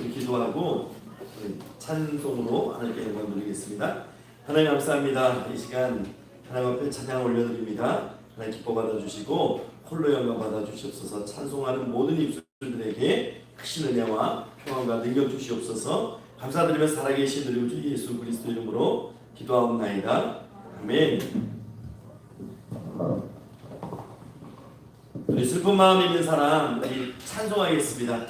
우리 기도하고 찬송으로 하나님께 영광 드리겠습니다. 하나님 감사합니다. 이 시간 하나님 앞에 찬양 올려드립니다. 하나님 기뻐 받아주시고 홀로 영광 받아주시옵소서. 찬송하는 모든 입술들에게 크신 은혜와 평안과 능력 주시옵소서. 감사드리며 살아계신 우리 주 예수 그리스도 이름으로 기도하옵나이다. 아멘. 우리 슬픈 마음 있는 사람 우리 찬송하겠습니다.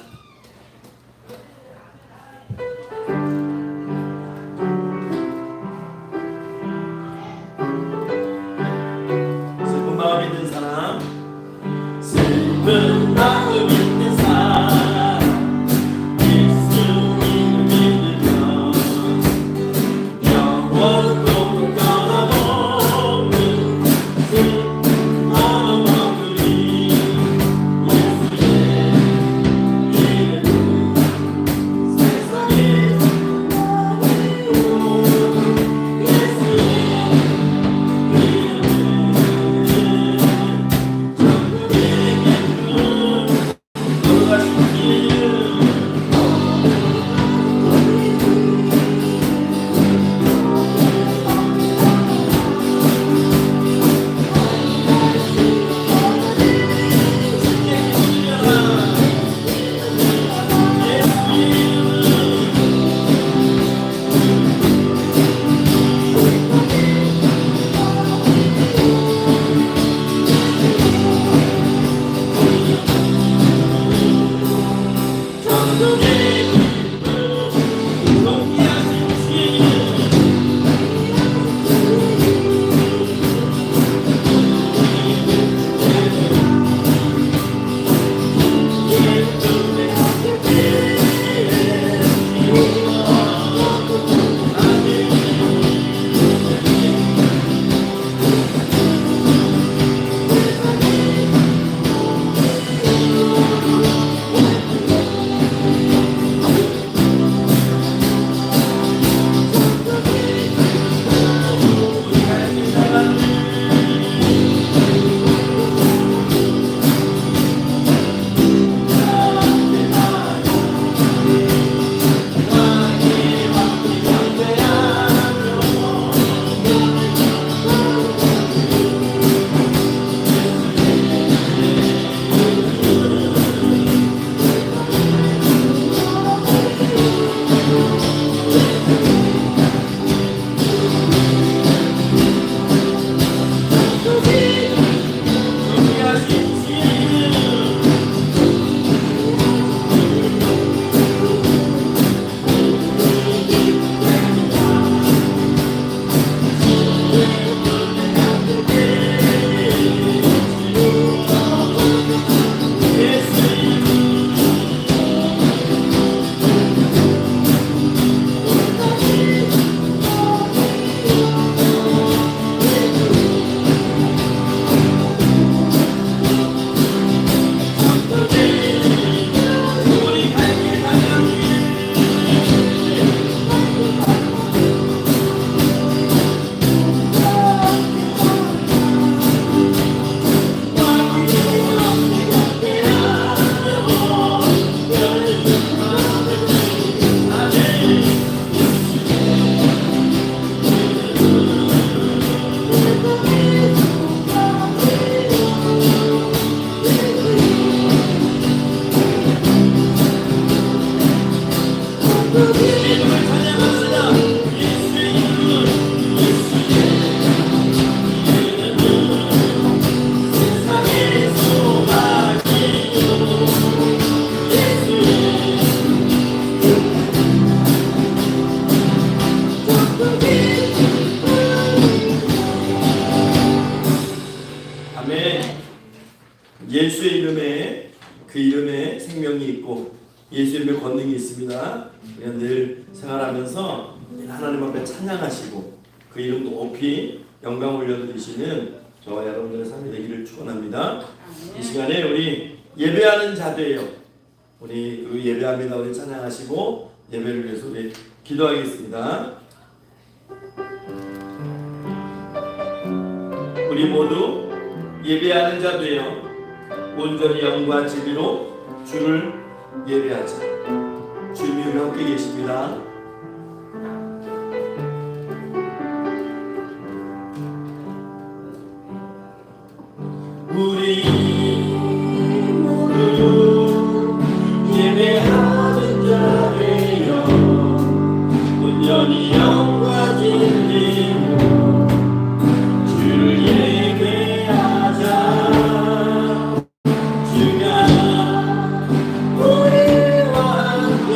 슬픈 마음 있는 사람, 슬픈 마음 있는 사람, 예수님을 믿으면 영원토록 떠나보는 슬픈 마음들이 예수의 이름은 세상에 예수의 이름에 그 이름에 생명이 있고 예수의 이름에 권능이 있습니다. 우리가 늘 생활하면서 하나님 앞에 찬양하시고 그 이름 높이 영광 올려드리시는 저와 여러분들의 삶이 되기를 축원합니다. 이 시간에 우리 예배하는 자들이에요. 우리 그 예배합니다. 우리 찬양하시고 예배를 위해서 우리 기도하겠습니다. 우리 모두 예배하는 자 되어 온전히 영과 진리로 주를 예배하자. 주님 주님 함께 계십니다. 우리 모두 예배하는 자되어 온전히 영과 진리로 주를 예배하자. 주가 우리와 함께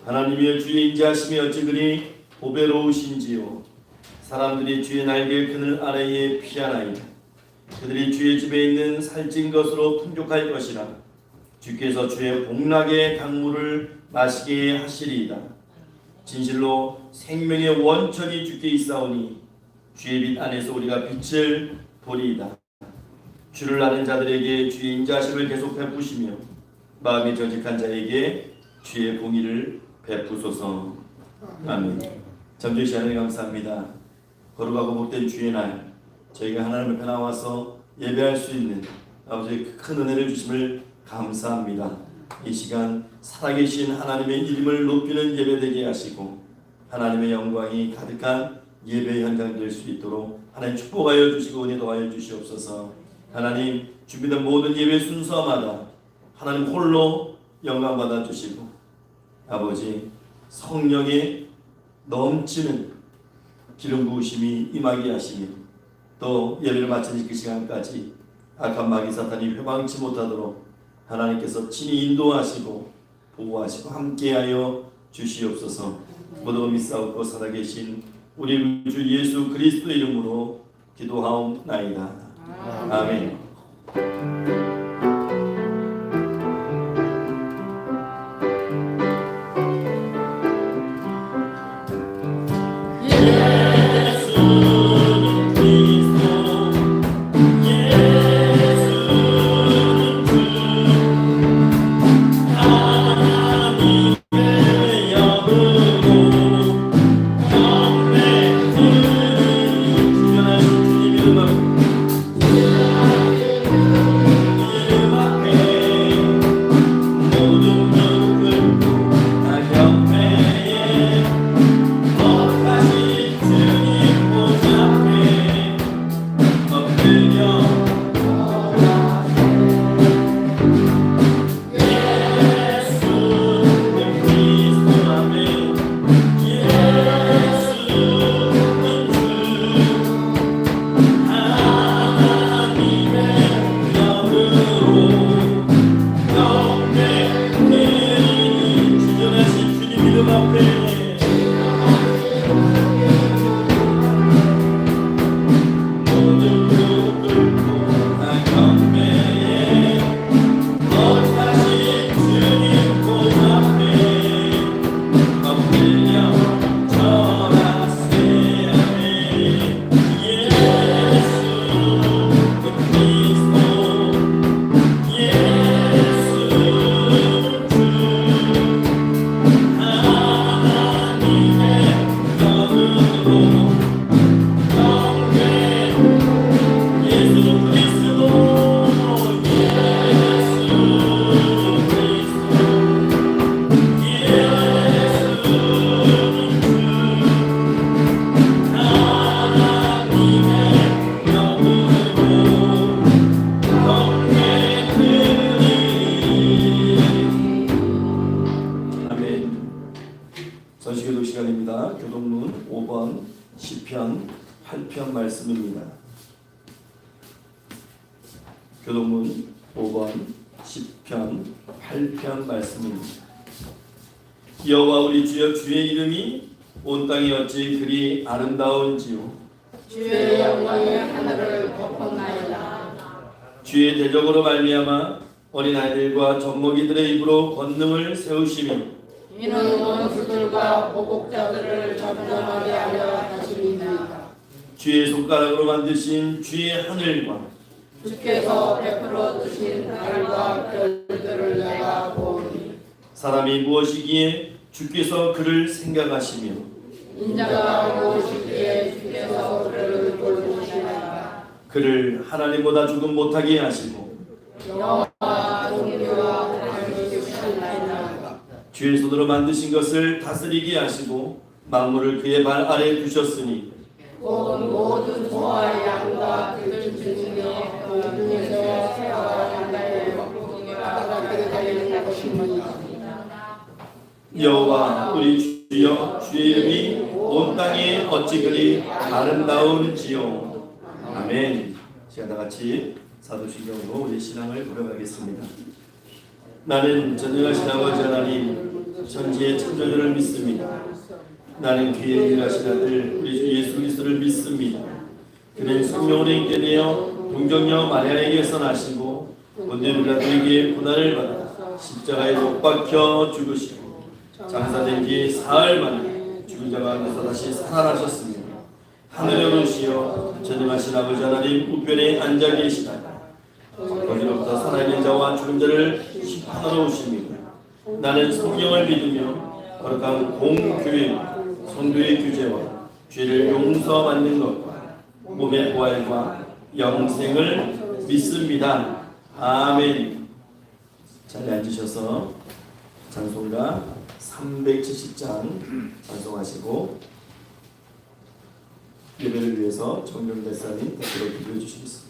하나님이여 주의 인자하심이 어찌 그리 보배로우신지요. 사람들이 주의 날개 그늘 아래에 피하나이다. 그들이 주의 집에 있는 살찐 것으로 풍족할 것이라. 주께서 주의 복락의 강물을 마시게 하시리이다. 진실로 생명의 원천이 주께 있사오니 주의 빛 안에서 우리가 빛을 보리이다. 주를 아는 자들에게 주의 인자하심을 계속 베푸시며 마음이 정직한 자에게 주의 공의를 베푸소서. 아멘. 잠시 시간을 감사합니다. 거룩하고 복된 주의 날 저희가 하나님 앞에 나와서 예배할 수 있는 아버지의 큰 은혜를 주심을 감사합니다. 이 시간 살아계신 하나님의 이름을 높이는 예배되게 하시고 하나님의 영광이 가득한 예배 현장 될 수 있도록 하나님 축복하여 주시고 은혜 더하여 주시옵소서. 하나님 준비된 모든 예배 순서마다 하나님 홀로 영광 받아 주시고 아버지 성령의 넘치는 기름 부으심이 임하게 하시며 또 예배를 마치는 그 시간까지 악한 마귀 사탄이 회방치 못하도록 하나님께서 친히 인도하시고 보호하시고 함께하여 주시옵소서. 모든 믿사옵고 살아계신 우리 주 예수 그리스도 이름으로 기도하옵나이다. 아멘. 선식기도 시간입니다. 교동문 5번 시편 8편 말씀입니다. 교동문 5번 시편 8편 말씀입니다. 여호와 우리 주여 주의 이름이 온 땅이 어찌 그리 아름다운지요. 주의 영광이 하늘을 덮었나이다. 주의 대적으로 말미암아 어린아이들과 젖먹이들의 입으로 권능을 세우시며 이는 원수들과 보복자들을 전전하게 하려 하심이니이다. 주의 손가락으로 만드신 주의 하늘과 주께서 베풀어 주신 달과 별들을 내가 보니 사람이 무엇이기에 주께서 그를 생각하시며 인자가 무엇이기에 주께서 그를 돌보시나이다. 그를 하나님보다 조금 못하게 하시고 여호와 종교와 하나님을 주시나이다. 주의 손으로 만드신 것을 다스리게 하시고 만물을 그의 발 아래에 두셨으니 곧 모든 소와 양과 들들 중에 그 중에서 새와 양가의 바닥에 달리는 것이니이다. 여호와 우리 주여 주의 이름이 온 땅에 어찌 그리 아름다운지요. 아멘. 시간 다 같이 사도신경으로 우리 신앙을 걸어가겠습니다. 나는 전능하신 아버지 하나님 천지의 창조주를 믿습니다. 나는 그의 일하신 아들 우리 주 예수 그리스도를 믿습니다. 그는 성령으로 인되되어 동정녀 마리아에게서 나시고 본디 빌라도에게 고난을 받아 십자가에 못 박혀 죽으시고 장사된 뒤 사흘 만에 죽은 자 가운데서 다시 살아나셨습니다. 하늘에 오르시어 전임하신 아버지 하나님 우편에 앉아 계시다가 거기로부터 살아있는 자와 죽은 자를 심판하러 오십니다. 나는 성령을 믿으며 거룩한 공교회 성도의 규제와 죄를 용서받는 것과 몸의 부활과 영생을 믿습니다. 아멘. 자리에 앉으셔서 찬송가 370장 찬송하시고 예배를 위해서 정경 대사님 대표로 기도해 주시겠습니다.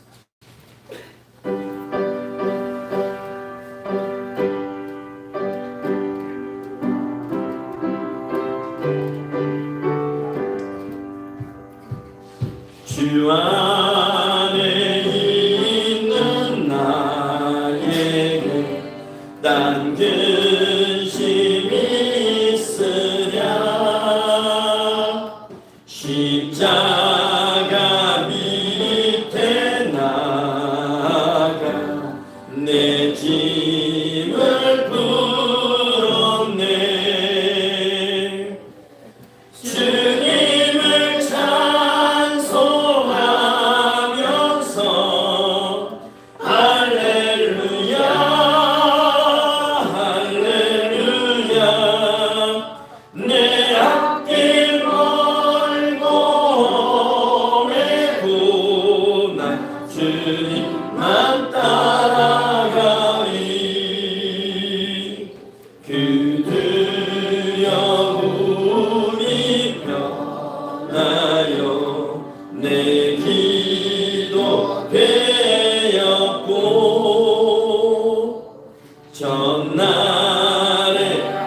주 안에 있는 나에게 난 근심이 있으랴 십자가 밑에 나가 내 짐을 풀었네 주님을 찬송하면서 할렐루야 할렐루야 내 앞길 멀고 메고 난 주님만 따라가리 그들여 우리 편하여 내 기도 되었고 전날에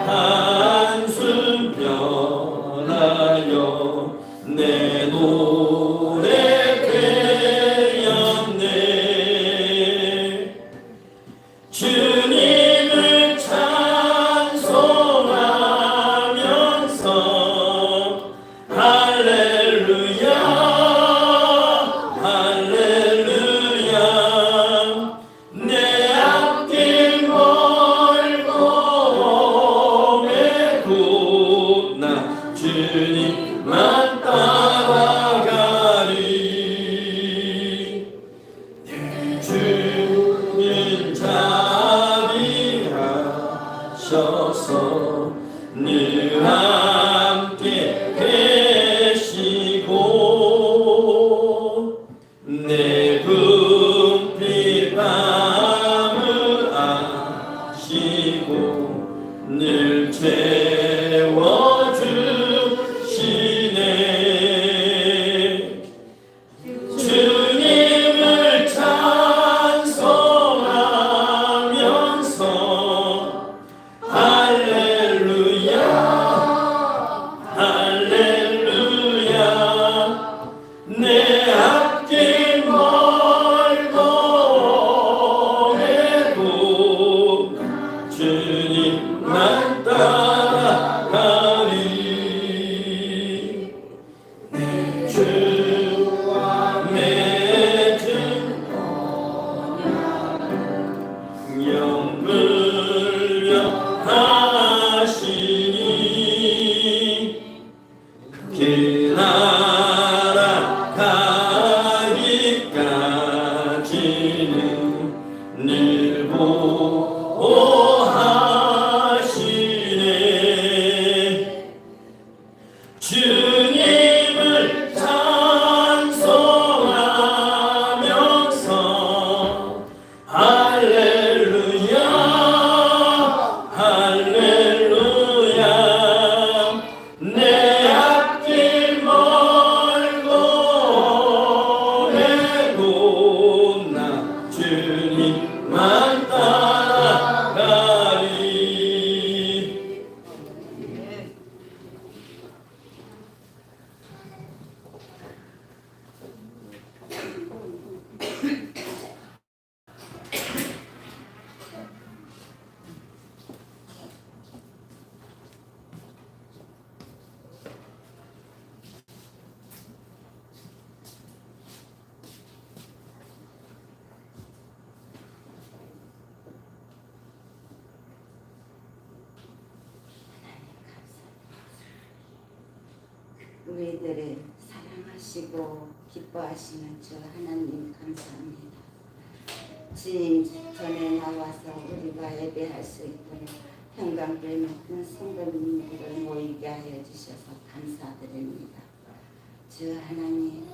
한숨 변하여 내 노래 되었네 주님을 찬송하면서 할렐루야 할렐루야 내 앞길 멀고 메고 나 주님만 따라가리 주님 자비하셔서 늘 함께 계시고 내 궁핍 밤을 아시고 늘 채워주시네 주님을 찬송하면서 할렐루야 할렐루야 내 앞길 멀고 메고 주님만 따라가리 주와 맺은 영불려 하시니 그 나라 가기까지는 늘 보호하시네 주님을 찬송하면서 할렐루야 할렐루야 내 앞길 멀고 메고 나 주님만 따라가리 우리들을 사랑하시고 기뻐하시는 주 하나님 감사합니다. 주님 전에 나와서 우리가 예배할 수 있도록 평강교회 모든 성도님들을 모이게 하여 주셔서 감사드립니다. 주 하나님,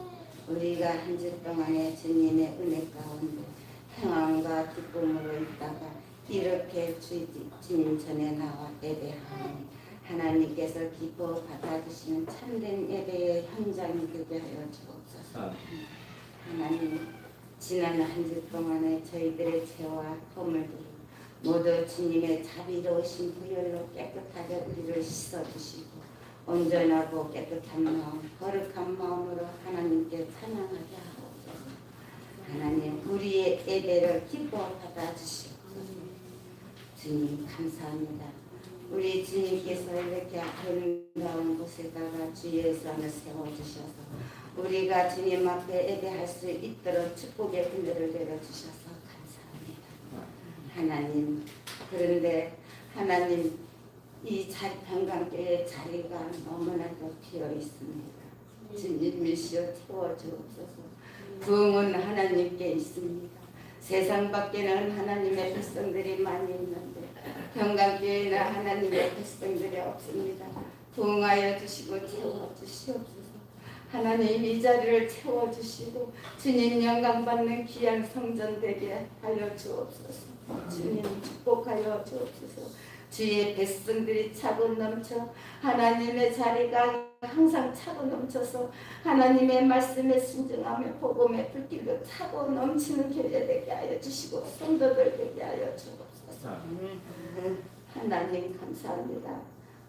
우리가 한 주 동안에 주님의 은혜 가운데 평안과 기쁨으로 있다가 이렇게 주님 전에 나와 예배하니 하나님께서 기뻐 받아주시는 참된 예배의 현장이 되게 하여 주옵소서. 하나님, 지난 한 주 동안에 저희들의 죄와 허물들을 모두 주님의 자비로우신 보혈로 깨끗하게 우리를 씻어주시고 온전하고 깨끗한 마음, 거룩한 마음으로 하나님께 찬양하게 하옵소서. 하나님, 우리의 예배를 기뻐 받아주시옵소서. 주님 감사합니다. 우리 주님께서 이렇게 아름다운 곳에다가 주의 선을 세워주셔서 우리가 주님 앞에 예배할 수 있도록 축복의 은혜를 내려주셔서 감사합니다. 하나님, 그런데 하나님, 이 평강교회 자리가 너무나도 비어 있습니다. 주님 일시어 채워주옵소서. 부흥은 하나님께 있습니다. 세상 밖에는 하나님의 백성들이 많이 있는데 평강교회는 하나님의 백성들이 없습니다. 부흥하여 주시고 채워주시옵소서. 하나님, 이 자리를 채워주시고 주님 영광 받는 귀한 성전 되게 하여 주옵소서. 주님 축복하여 주옵소서. 주의 백성들이 차고 넘쳐 하나님의 자리가 항상 차고 넘쳐서 하나님의 말씀에 순종하며 복음의 불길로 차고 넘치는 교회 되게 하여 주시고 성도들 되게 하여 주옵소서. 하나님 감사합니다.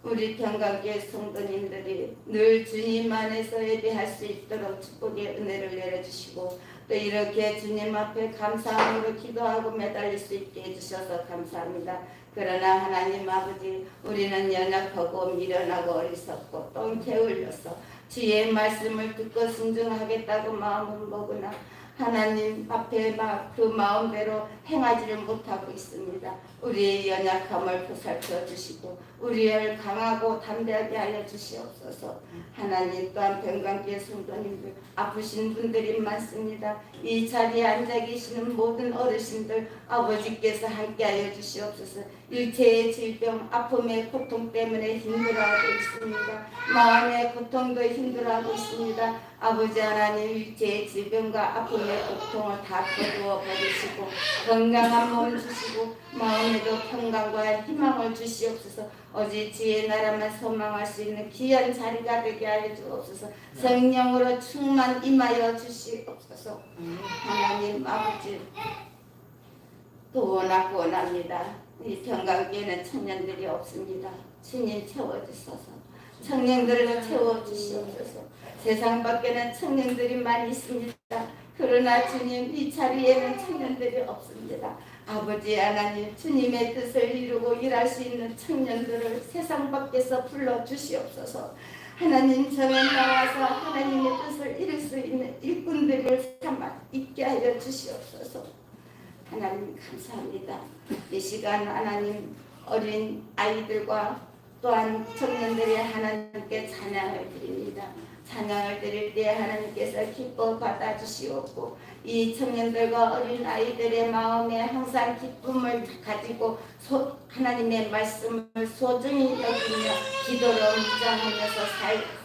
우리 평강교회 성도님들이 늘 주님 안에서 예배할 수 있도록 축복의 은혜를 내려주시고 또 이렇게 주님 앞에 감사함으로 기도하고 매달릴 수 있게 해주셔서 감사합니다. 그러나 하나님 아버지, 우리는 연약하고 미련하고 어리석고 또 게을려서 주의 말씀을 듣고 순종하겠다고 마음을 먹으나 하나님 앞에 그 마음대로 행하지를 못하고 있습니다. 우리의 연약함을 보살펴 주시고 우리를 강하고 담대하게 하여 주시옵소서. 하나님, 또한 평강교회 성도님들 아프신 분들이 많습니다. 이 자리에 앉아 계시는 모든 어르신들 아버지께서 함께하여 주시옵소서. 일체의 질병, 아픔의 고통 때문에 힘들어하고 있습니다. 마음의 고통도 힘들어하고 있습니다. 아버지 하나님, 일체의 질병과 아픔의 고통을 다 거두어 버리시고 건강한 몸을 주시고 마음에도 평강과 희망을 주시옵소서. 오직 주의 나라만 소망할 수 있는 귀한 자리가 되게 하여 주옵소서. 성령으로 충만 임하여 주시옵소서. 하나님 아버지, 또 원합니다. 이 평강교회는 청년들이 없습니다. 주님 채워주셔서 청년들을 채워주시옵소서. 세상 밖에는 청년들이 많이 있습니다. 그러나 주님, 이 자리에는 청년들이 없습니다. 아버지 하나님, 주님의 뜻을 이루고 일할 수 있는 청년들을 세상 밖에서 불러주시옵소서. 하나님 전에 나와서 하나님의 뜻을 이룰 수 있는 일꾼들을 삼아 있게 하여 주시옵소서. 하나님 감사합니다. 이 시간 하나님, 어린 아이들과 또한 청년들이 하나님께 찬양을 드립니다. 찬양을 드릴 때 하나님께서 기뻐 받아주시옵고 이 청년들과 어린 아이들의 마음에 항상 기쁨을 가지고 하나님의 말씀을 소중히 여기며 기도로 묵상하면서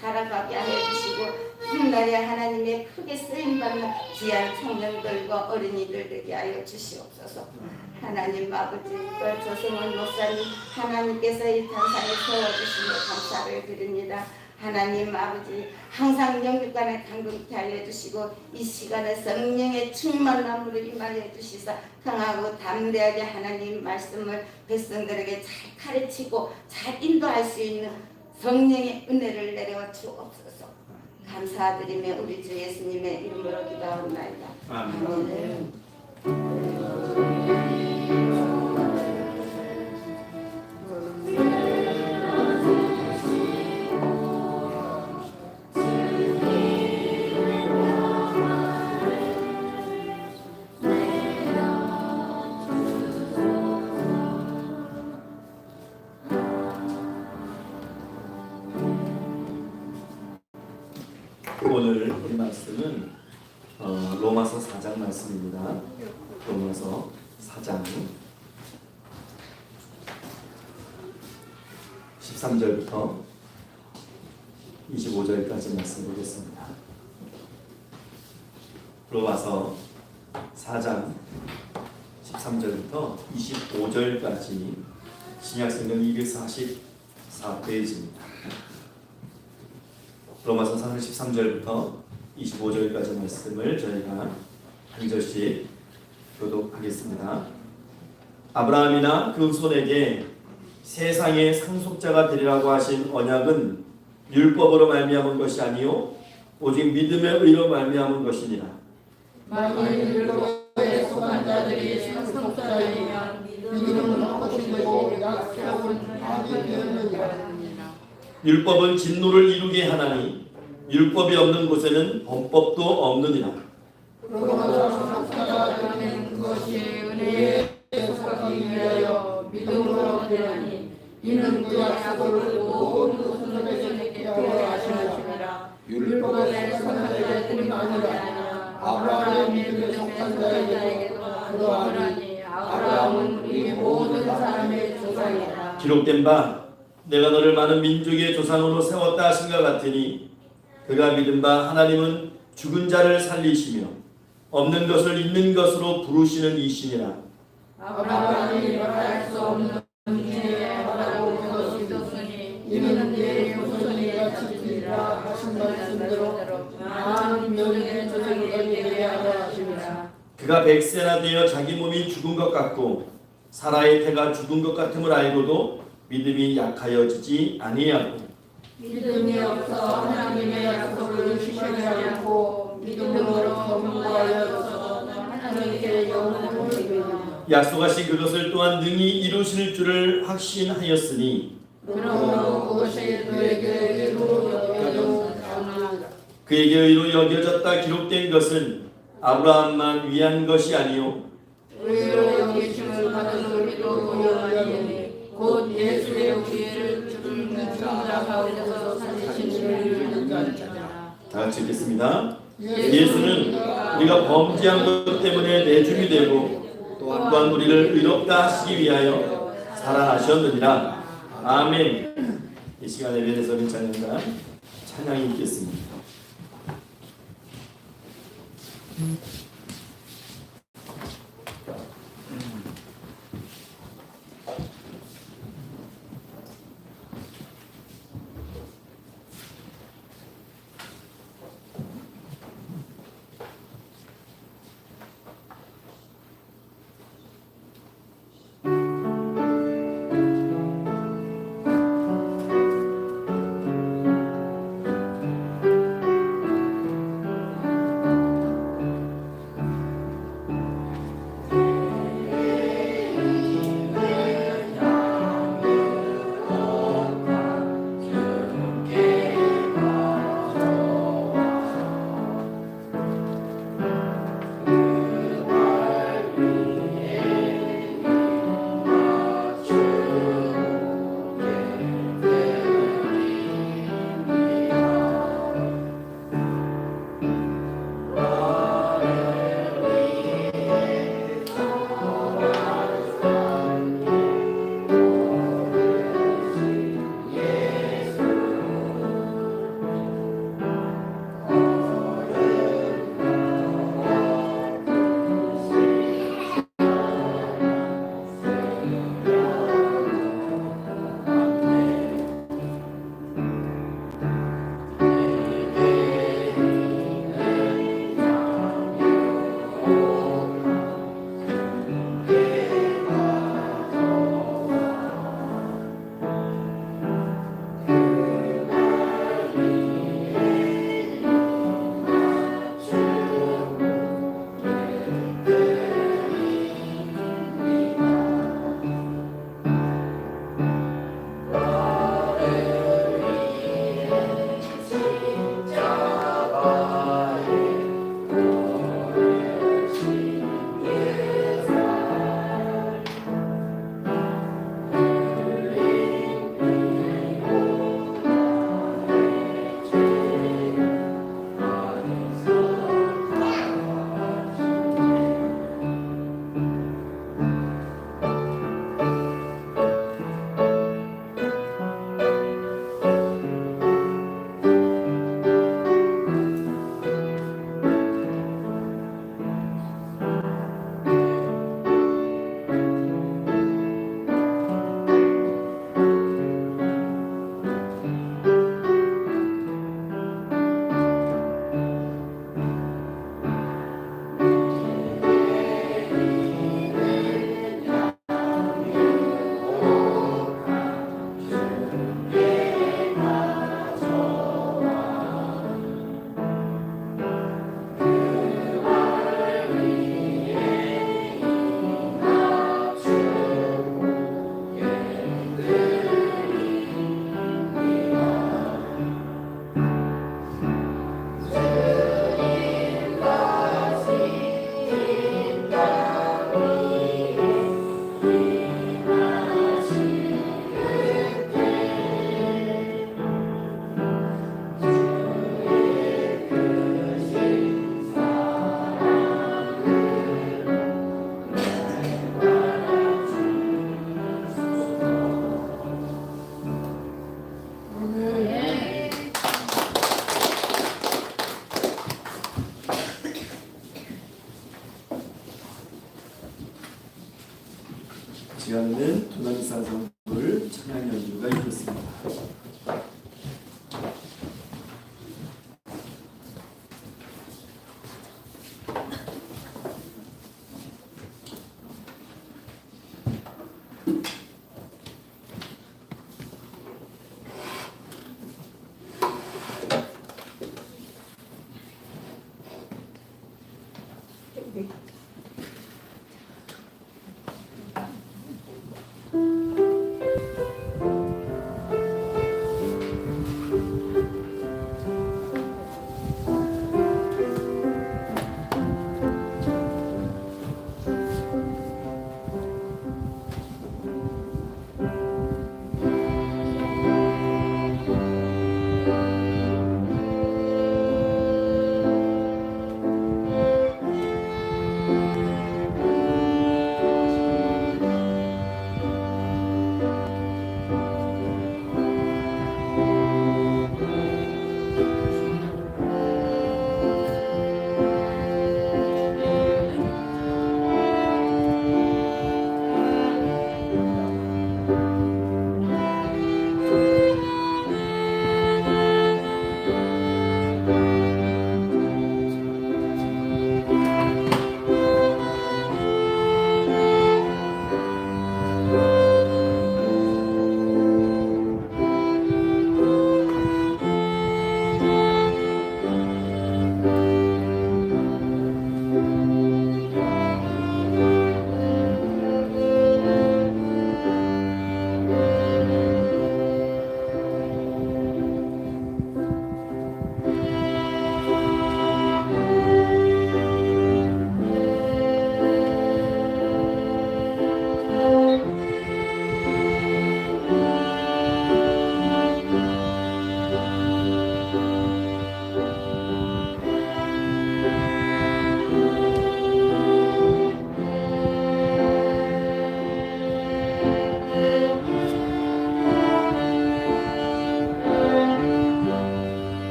살아가게 하여 주시고 훗날에 하나님의 크게 쓰임받는 귀한 청년들과 어린이들 되게 하여 주시옵소서. 하나님 아버지, 조성원 목사님 하나님께서 이 단상에 세워주시며 감사를 드립니다. 하나님 아버지, 항상 영육간에 강건케 하여 주시고 이 시간에 성령의 충만함으로 임하여 주시사 강하고 담대하게 하나님 말씀을 백성들에게 잘 가르치고 잘 인도할 수 있는 성령의 은혜를 내려 주옵소서. 감사드리며 우리 주 예수님의 이름으로 기도하옵나이다. 아멘. 오늘 우리 말씀은 로마서 4장 말씀입니다. 로마서 4장 13절부터 25절까지 말씀 보겠습니다. 로마서 4장 13절부터 25절까지 신약성경 244페이지입니다. 로마서 4장 13절부터 25절까지 말씀을 저희가 한 절씩 교독하겠습니다. 아브라함이나 그 후손에게 세상의 상속자가 되리라고 하신 언약은 율법으로 말미암은 것이 아니요 오직 믿음의 의로 말미암은 것이니라. 만일 율법에 속한 자들이 상속자이면 믿음은 헛것이고 약속은 악이 되느니라. 율법은 진노를 이루게 하나니 율법이 없는 곳에는 범법도 없느니라. 그러나 상속자가 되는 것이 은혜에 속하기 위하여 믿음으로 되나니 이는 그 약속을 모든 후손에게 하시느니라. 율법에 속한 자들이 아니라 아브라함의 믿음에 속한 자에게도 그러하니 아브라함은 우리 모든 사람의 조상이라. 기록된 바 내가 너를 많은 민족의 조상으로 세웠다 하신것 같으니 그가 믿은 바 하나님은 죽은 자를 살리시며 없는 것을 있는 것으로 부르시는 이시니라. 아브라함이 말할 수 없는 중에 말하고 그것이 있었으니 이는 내 후손이 같으리라 하신 말씀대로 많은 민족의 조상이 되게 하려 하심이라. 그가 100세나 되어 자기 몸이 죽은 것 같고 사라의 태가 죽은 것 같음을 알고도 믿음이 약하여지지 아니하고 믿음이 없어 하나님의 약속을 지키지 않고 믿음으로 경고하여서 하나님께 영혼을 드리며 약속하신 그것을 또한 능히 이루실 줄을 확신하였으니 그러므로 그것이 그에게 의로 여겨졌으나 그에게 의로 여겨졌다 기록된 것은 아브라함만 위한 것이 아니요 의로 여기심을 받은 우리도 보여하니 곧 예수의 우리를 죽은 자 가운데서 살리신 이를 인정하라. 다 같이 읽겠습니다. 예수는 우리가 범죄한 것 때문에 내줌이 되고 또한 우리를 의롭다 하시기 위하여 살아나셨느니라. 아멘. 이 시간에 예배에서는 찬양가 찬양이 있겠습니다. 시간에는 두나미사 성불 찬양 연주가 있겠습니다.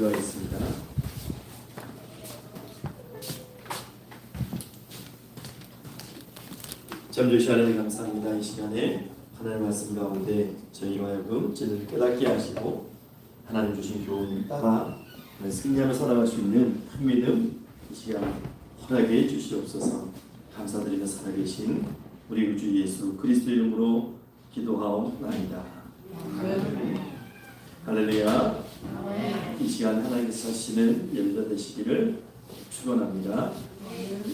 기도하겠습니다. 잠조시 하나님 감사합니다. 이 시간에 하나님 말씀 가운데 저희로 하여금 진리를 깨닫게 하시고 하나님 주신 교훈을 따라 승리하며 살아갈 수 있는 큰 믿음 이 시간 허락해 주시옵소서. 감사드리며 살아계신 우리 주 예수 그리스도 이름으로 기도하옵나이다. 할렐루야. 이 시간 하나님께서 하시는 예배가 되시기를 축원합니다.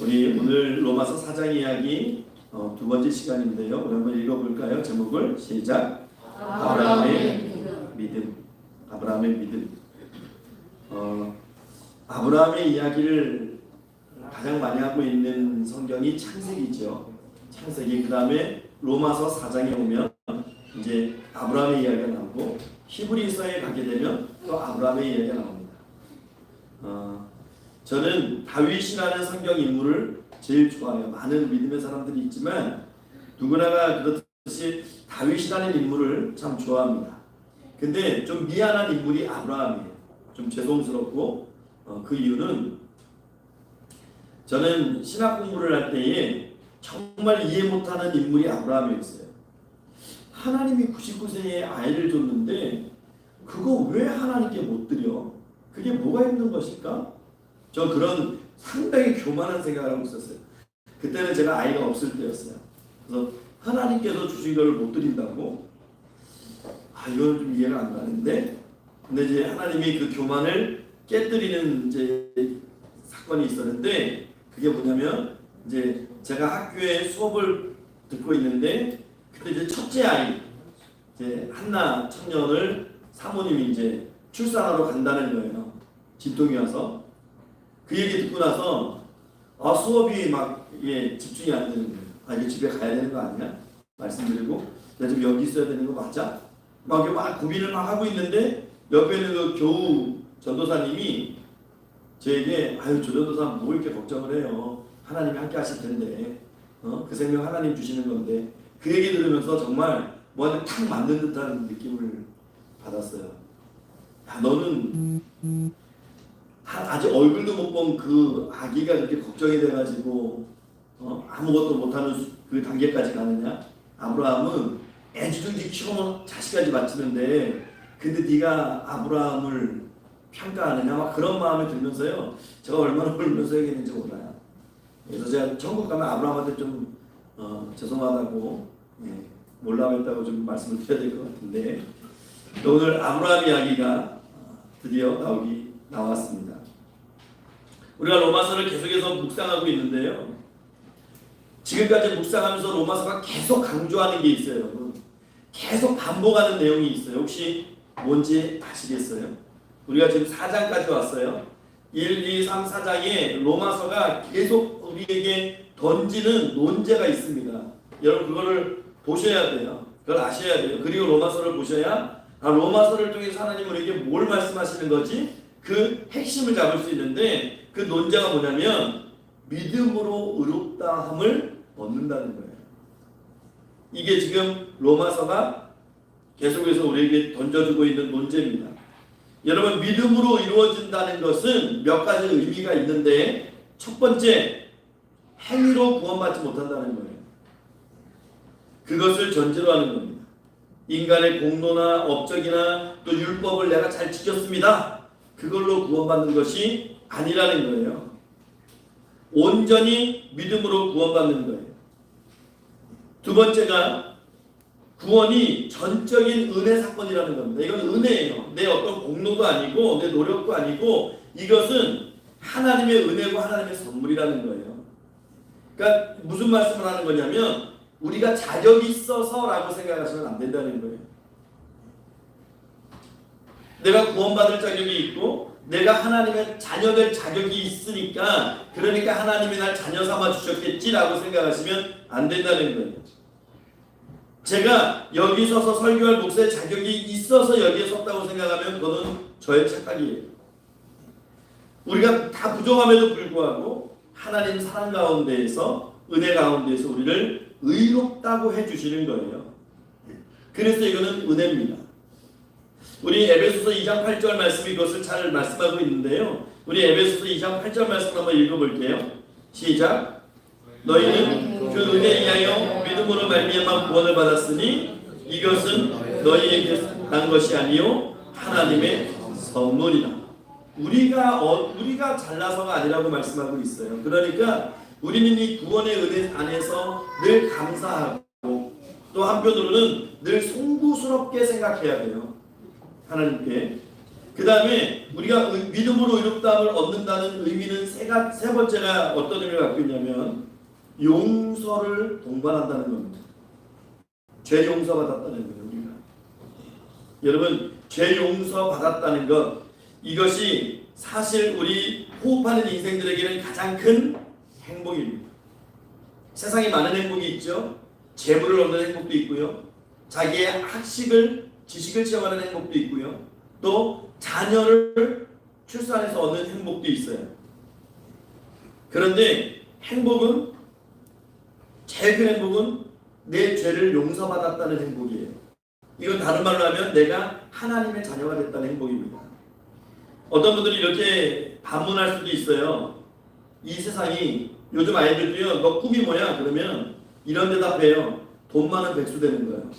우리 오늘 로마서 4장 이야기 두 번째 시간인데요. 우리 한번 읽어볼까요? 제목을 시작. 아브라함의 믿음. 아브라함의 믿음. 아브라함의 이야기를 가장 많이 하고 있는 성경이 창세기죠. 창세기. 그 다음에 로마서 4장에 오면 이제 아브라함의 이야기가 나오고 히브리서에 가게 되면 또 아브라함의 이야기가 나옵니다. 저는 다윗이라는 성경 인물을 제일 좋아해요. 많은 믿음의 사람들이 있지만 누구나가 그렇듯이 다윗이라는 인물을 참 좋아합니다. 근데 좀 미안한 인물이 아브라함이에요. 좀 죄송스럽고 그 이유는 저는 신학 공부를 할 때에 정말 이해 못하는 인물이 아브라함이었어요. 하나님이 99세에 아이를 줬는데 그거 왜 하나님께 못 드려? 그게 뭐가 있는 것일까? 저 그런 상당히 교만한 생각을 하고 있었어요. 그때는 제가 아이가 없을 때였어요. 그래서 하나님께서 주신 걸 못 드린다고? 이건 좀 이해가 안 가는데, 근데 이제 하나님이 그 교만을 깨뜨리는 이제 사건이 있었는데, 그게 뭐냐면 이제 제가 학교에 수업을 듣고 있는데, 그때 이제 첫째 아이 이제 한나 청년을 사모님이 이제 출산하러 간다는 거예요. 진통이 와서. 그 얘기 듣고 나서 수업이 막 집중이 안 되는 거예요. 이제 집에 가야 되는 거 아니야? 말씀드리고 내가 지금 여기 있어야 되는 거 맞아? 막 고민을 막 하고 있는데 옆에 있는 그 교우 전도사님이 저에게 저 전도사 뭐 이렇게 걱정을 해요. 하나님이 함께 하실 텐데 그 생명 하나님 주시는 건데 그 얘기 들으면서 정말 뭐한테 탁 맞는 듯한 느낌을 받았어요. 너는 아직 얼굴도 못 본 그 아기가 그렇게 걱정이 돼가지고 아무것도 못하는 그 단계까지 가느냐? 아브라함은 애지중지 키우면 자식까지 바치는데 근데 네가 아브라함을 평가하느냐? 막 그런 마음이 들면서요. 제가 얼마나 울면서 얘기했는지 몰라요. 그래서 제가 천국 가면 아브라함한테 좀 죄송하다고 몰라고 했다고 좀 말씀을 드려야 될 것 같은데 오늘 아브라함 이야기가 드디어 나왔습니다. 우리가 로마서를 계속해서 묵상하고 있는데요. 지금까지 묵상하면서 로마서가 계속 강조하는 게 있어요, 여러분. 계속 반복하는 내용이 있어요. 혹시 뭔지 아시겠어요? 우리가 지금 4장까지 왔어요. 1, 2, 3, 4장에 로마서가 계속 우리에게 던지는 논제가 있습니다. 여러분 그거를 보셔야 돼요. 그걸 아셔야 돼요. 그리고 로마서를 보셔야 로마서를 통해서 하나님 우리에게 뭘 말씀하시는 거지? 그 핵심을 잡을 수 있는데 그 논제가 뭐냐면 믿음으로 의롭다함을 얻는다는 거예요. 이게 지금 로마서가 계속해서 우리에게 던져주고 있는 논제입니다. 여러분 믿음으로 이루어진다는 것은 몇 가지 의미가 있는데 첫 번째 행위로 구원받지 못한다는 거예요. 그것을 전제로 하는 겁니다. 인간의 공로나 업적이나 또 율법을 내가 잘 지켰습니다. 그걸로 구원받는 것이 아니라는 거예요. 온전히 믿음으로 구원받는 거예요. 두 번째가 구원이 전적인 은혜 사건이라는 겁니다. 이건 은혜예요. 내 어떤 공로도 아니고 내 노력도 아니고 이것은 하나님의 은혜고 하나님의 선물이라는 거예요. 그러니까 무슨 말씀을 하는 거냐면 우리가 자격이 있어서라고 생각하시면 안 된다는 거예요. 내가 구원받을 자격이 있고 내가 하나님의 자녀될 자격이 있으니까 그러니까 하나님이 날 자녀 삼아 주셨겠지라고 생각하시면 안 된다는 거예요. 제가 여기 서서 설교할 목사의 자격이 있어서 여기에 섰다고 생각하면 그거는 저의 착각이에요. 우리가 다 부족함에도 불구하고 하나님 사랑 가운데에서 은혜 가운데에서 우리를 의롭다고 해주시는 거예요. 그래서 이거는 은혜입니다. 우리 에베소서 2장 8절 말씀이 이것을 잘 말씀하고 있는데요. 우리 에베소서 2장 8절 말씀 한번 읽어볼게요. 시작. 너희는 그 은혜에 의하여 믿음으로 말미암아 구원을 받았으니 이것은 너희에게 난 것이 아니요 하나님의 선물이다. 우리가 잘나서가 아니라고 말씀하고 있어요. 그러니까 우리는 이 구원의 은혜 안에서 늘 감사하고 또 한편으로는 늘 송구스럽게 생각해야 돼요. 하나님께. 그 다음에 우리가 믿음으로 의롭다함을 얻는다는 의미는 세 번째가 어떤 의미를 갖고 있냐면 용서를 동반한다는 겁니다. 죄 용서받았다는 거예요. 우리가. 여러분 죄 용서받았다는 것 이것이 사실 우리 호흡하는 인생들에게는 가장 큰 행복입니다. 세상에 많은 행복이 있죠. 재물을 얻는 행복도 있고요. 자기의 지식을 체험하는 행복도 있고요. 또 자녀를 출산해서 얻는 행복도 있어요. 그런데 제일 큰 행복은 내 죄를 용서받았다는 행복이에요. 이건 다른 말로 하면 내가 하나님의 자녀가 됐다는 행복입니다. 어떤 분들이 이렇게 반문할 수도 있어요. 이 세상이 요즘 아이들도요, 너 꿈이 뭐야? 그러면 이런 대답해요. 돈 많은 백수 되는 거예요.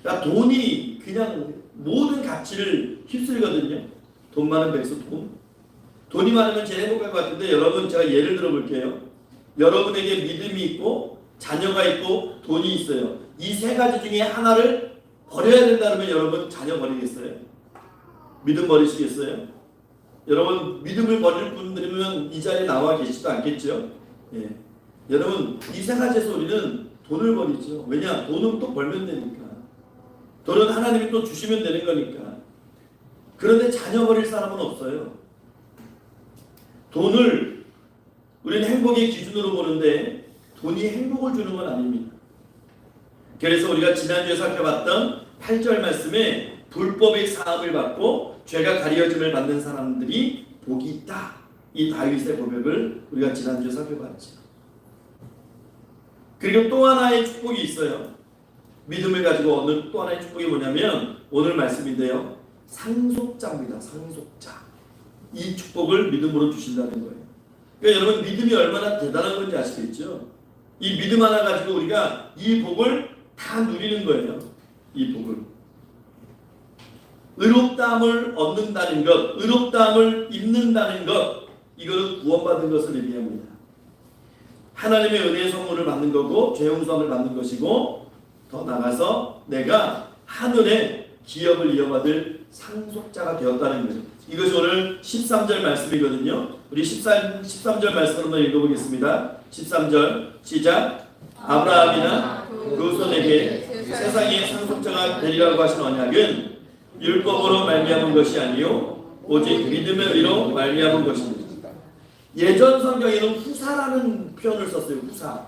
그러니까 돈이 그냥 모든 가치를 휩쓸거든요. 돈 많은 백수, 돈이 많으면 제일 행복할 것 같은데, 여러분 제가 예를 들어 볼게요. 여러분에게 믿음이 있고 자녀가 있고 돈이 있어요. 이 세 가지 중에 하나를 버려야 된다 그러면 여러분 자녀 버리겠어요? 믿음 버리시겠어요? 여러분 믿음을 버릴 분들이면 이 자리에 나와 계시지도 않겠죠? 예. 여러분 이 세 가지에서 우리는 돈을 버리죠. 왜냐? 돈은 또 벌면 되니까. 돈은 하나님이 또 주시면 되는 거니까. 그런데 자녀 버릴 사람은 없어요. 돈을 우리는 행복의 기준으로 보는데 돈이 행복을 주는 건 아닙니다. 그래서 우리가 지난주에 살펴봤던 8절 말씀에 불법의 사함을 받고 죄가 가려짐을 받는 사람들이 복이 있다. 이 다윗의 고백을 우리가 지난주에 살펴봤죠. 그리고 또 하나의 축복이 있어요. 믿음을 가지고 얻는 또 하나의 축복이 뭐냐면 오늘 말씀인데요. 상속자입니다. 상속자. 이 축복을 믿음으로 주신다는 거예요. 그러니까 여러분 믿음이 얼마나 대단한 건지 아시겠죠? 이 믿음 하나 가지고 우리가 이 복을 다 누리는 거예요. 이 복을. 의롭다함을 얻는다는 것, 의롭다함을 입는다는 것, 이거는 구원받은 것을 의미합니다. 하나님의 은혜의 선물을 받는 거고 죄 용서함을 받는 것이고 더 나아가서 내가 하늘의 기업을 이어받을 상속자가 되었다는 거예요. 이것이 오늘 13절 말씀이거든요. 우리 13절 말씀을 한번 읽어보겠습니다. 13절 시작. 아브라함이나 그 후손에게 세상의 상속자가 되리라고 하신 언약은 율법으로 말미암은 것이 아니요 오직 믿음의 의로 말미암은 것입니다. 예전 성경에는 후사라는 표현을 썼어요. 후사.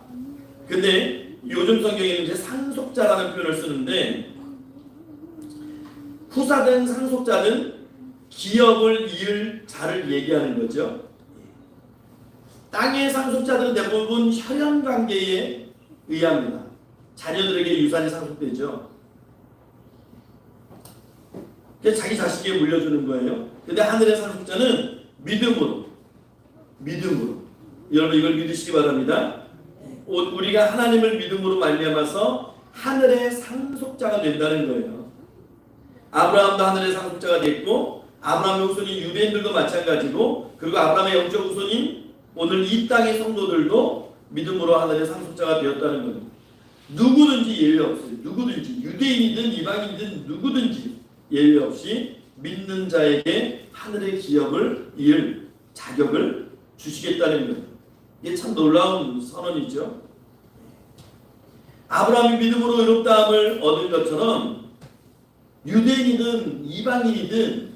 근데 요즘 성경에는 이제 상속자라는 표현을 쓰는데 후사된 상속자는 기업을 이을 자를 얘기하는 거죠. 땅의 상속자들은 대부분 혈연 관계에 의합니다. 자녀들에게 유산이 상속되죠. 그래서 자기 자식에게 물려주는 거예요. 근데 하늘의 상속자는 믿음으로. 여러분 이걸 믿으시기 바랍니다. 우리가 하나님을 믿음으로 말미암아서 하늘의 상속자가 된다는 거예요. 아브라함도 하늘의 상속자가 됐고 아브라함의 후손인 유대인들도 마찬가지고 그리고 아브라함의 영적 후손인 오늘 이 땅의 성도들도 믿음으로 하늘의 상속자가 되었다는 겁니다. 누구든지 예외 없어요. 누구든지 유대인이든 이방인이든 누구든지 예외 없이 믿는 자에게 하늘의 기업을 이을 자격을 주시겠다는 거예요. 이게 참 놀라운 선언이죠. 아브라함이 믿음으로 의롭다함을 얻은 것처럼 유대인이든 이방인이든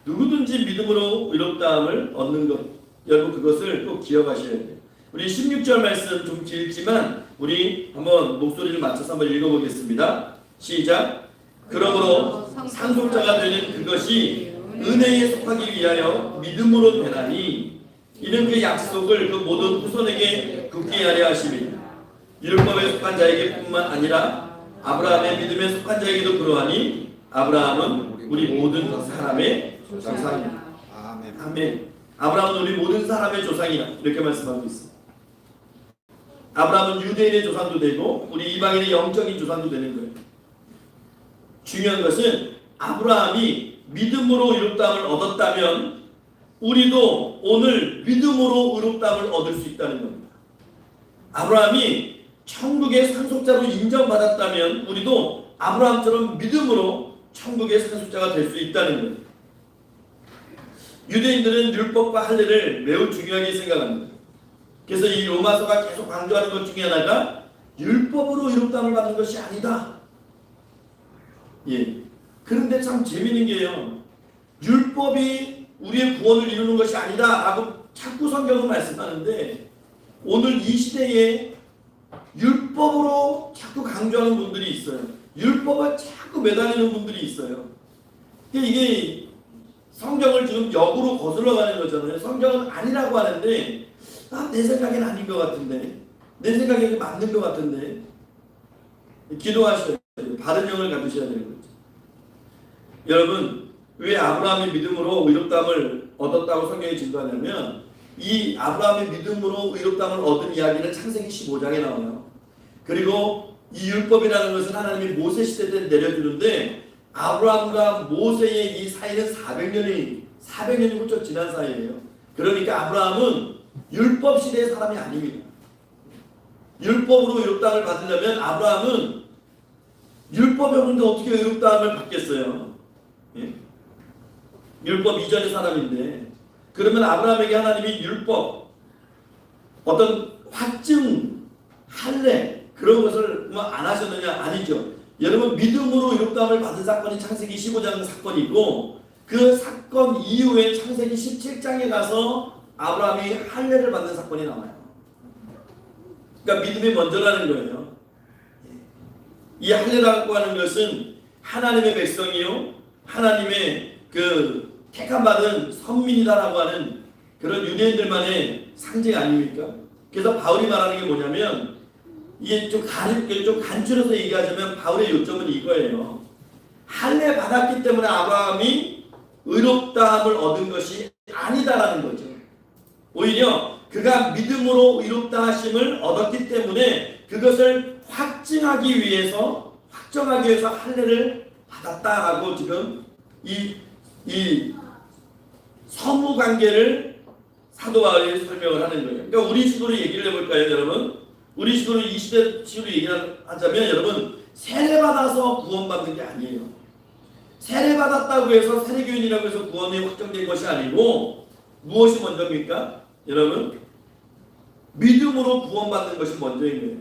누구든지 믿음으로 의롭다함을 얻는 것, 여러분 그것을 꼭 기억하셔야 돼요. 우리 16절 말씀 좀 길지만 우리 한번 목소리를 맞춰서 한번 읽어보겠습니다. 시작. 그러므로 상속자가 되는 그것이 은혜에 속하기 위하여 믿음으로 되나니 이는 그 약속을 그 모든 후손에게 굳게 하려 하심이니 율법에 속한 자에게 뿐만 아니라 아브라함의 믿음에 속한 자에게도 그러하니 아브라함은 우리 모든 사람의 조상이다. 아멘. 아브라함은 우리 모든 사람의 조상이다. 이렇게 말씀하고 있습니다. 아브라함은 유대인의 조상도 되고 우리 이방인의 영적인 조상도 되는 거예요. 중요한 것은 아브라함이 믿음으로 의롭다함을 얻었다면 우리도 오늘 믿음으로 의롭다함을 얻을 수 있다는 겁니다. 아브라함이 천국의 상속자로 인정받았다면 우리도 아브라함처럼 믿음으로 천국의 상속자가 될 수 있다는 거예요. 유대인들은 율법과 할례를 매우 중요하게 생각합니다. 그래서 이 로마서가 계속 강조하는 것 중에 하나가 율법으로 의롭다함을 받는 것이 아니다. 예. 그런데 참 재미있는 게요. 율법이 우리의 구원을 이루는 것이 아니다 라고 자꾸 성경은 말씀하는데 오늘 이 시대에 율법으로 자꾸 강조하는 분들이 있어요. 율법을 자꾸 매달리는 분들이 있어요. 이게 성경을 지금 역으로 거슬러 가는 거잖아요. 성경은 아니라고 하는데 내 생각엔 아닌 것 같은데 내 생각엔 맞는 것 같은데 기도하셔야 돼요. 바른 영을 가지셔야 되는 거죠. 여러분 왜 아브라함이 믿음으로 의롭다함을 얻었다고 성경이 증거하냐면 이 아브라함의 믿음으로 의롭다함을 얻은 이야기는 창세기 15장에 나와요. 그리고 이 율법이라는 것은 하나님이 모세 시대 때 내려주는데 아브라함과 모세의 이 사이는 400년이 훌쩍 지난 사이예요. 그러니까 아브라함은 율법 시대의 사람이 아닙니다. 율법으로 의롭다함을 받으려면 아브라함은 율법이 없는데 어떻게 의롭다함을 받겠어요? 예? 율법 이전의 사람인데 그러면 아브라함에게 하나님이 율법 어떤 확증 할례 그런 것을 뭐 안 하셨느냐? 아니죠. 여러분 믿음으로 의롭다함을 받은 사건이 창세기 15장 사건이고 그 사건 이후에 창세기 17장에 가서 아브라함이 할례를 받는 사건이 나와요. 그러니까 믿음이 먼저라는 거예요. 이 할례라고 하는 것은 하나님의 백성이요 하나님의 그 택함 받은 선민이다라고 하는 그런 유대인들만의 상징 아닙니까? 그래서 바울이 말하는 게 뭐냐면 이게 좀 간추려서 얘기하자면 바울의 요점은 이거예요. 할례 받았기 때문에 아브라함이 의롭다함을 얻은 것이 아니다라는 거죠. 오히려 그가 믿음으로 의롭다 하심을 얻었기 때문에 그것을 확정하기 위해서 할례를 받았다라고 지금 이 서무 관계를 사도 바울이 설명을 하는 거예요. 그러니까 우리 식으로 얘기를 해볼까요, 여러분? 우리 식으로 이 시대 식으로 얘기를 하자면 여러분 세례 받아서 구원받는 게 아니에요. 세례 받았다고 해서 세례교인이라고 해서 구원이 확정된 것이 아니고 무엇이 먼저입니까? 여러분 믿음으로 구원받는 것이 먼저인 거예요.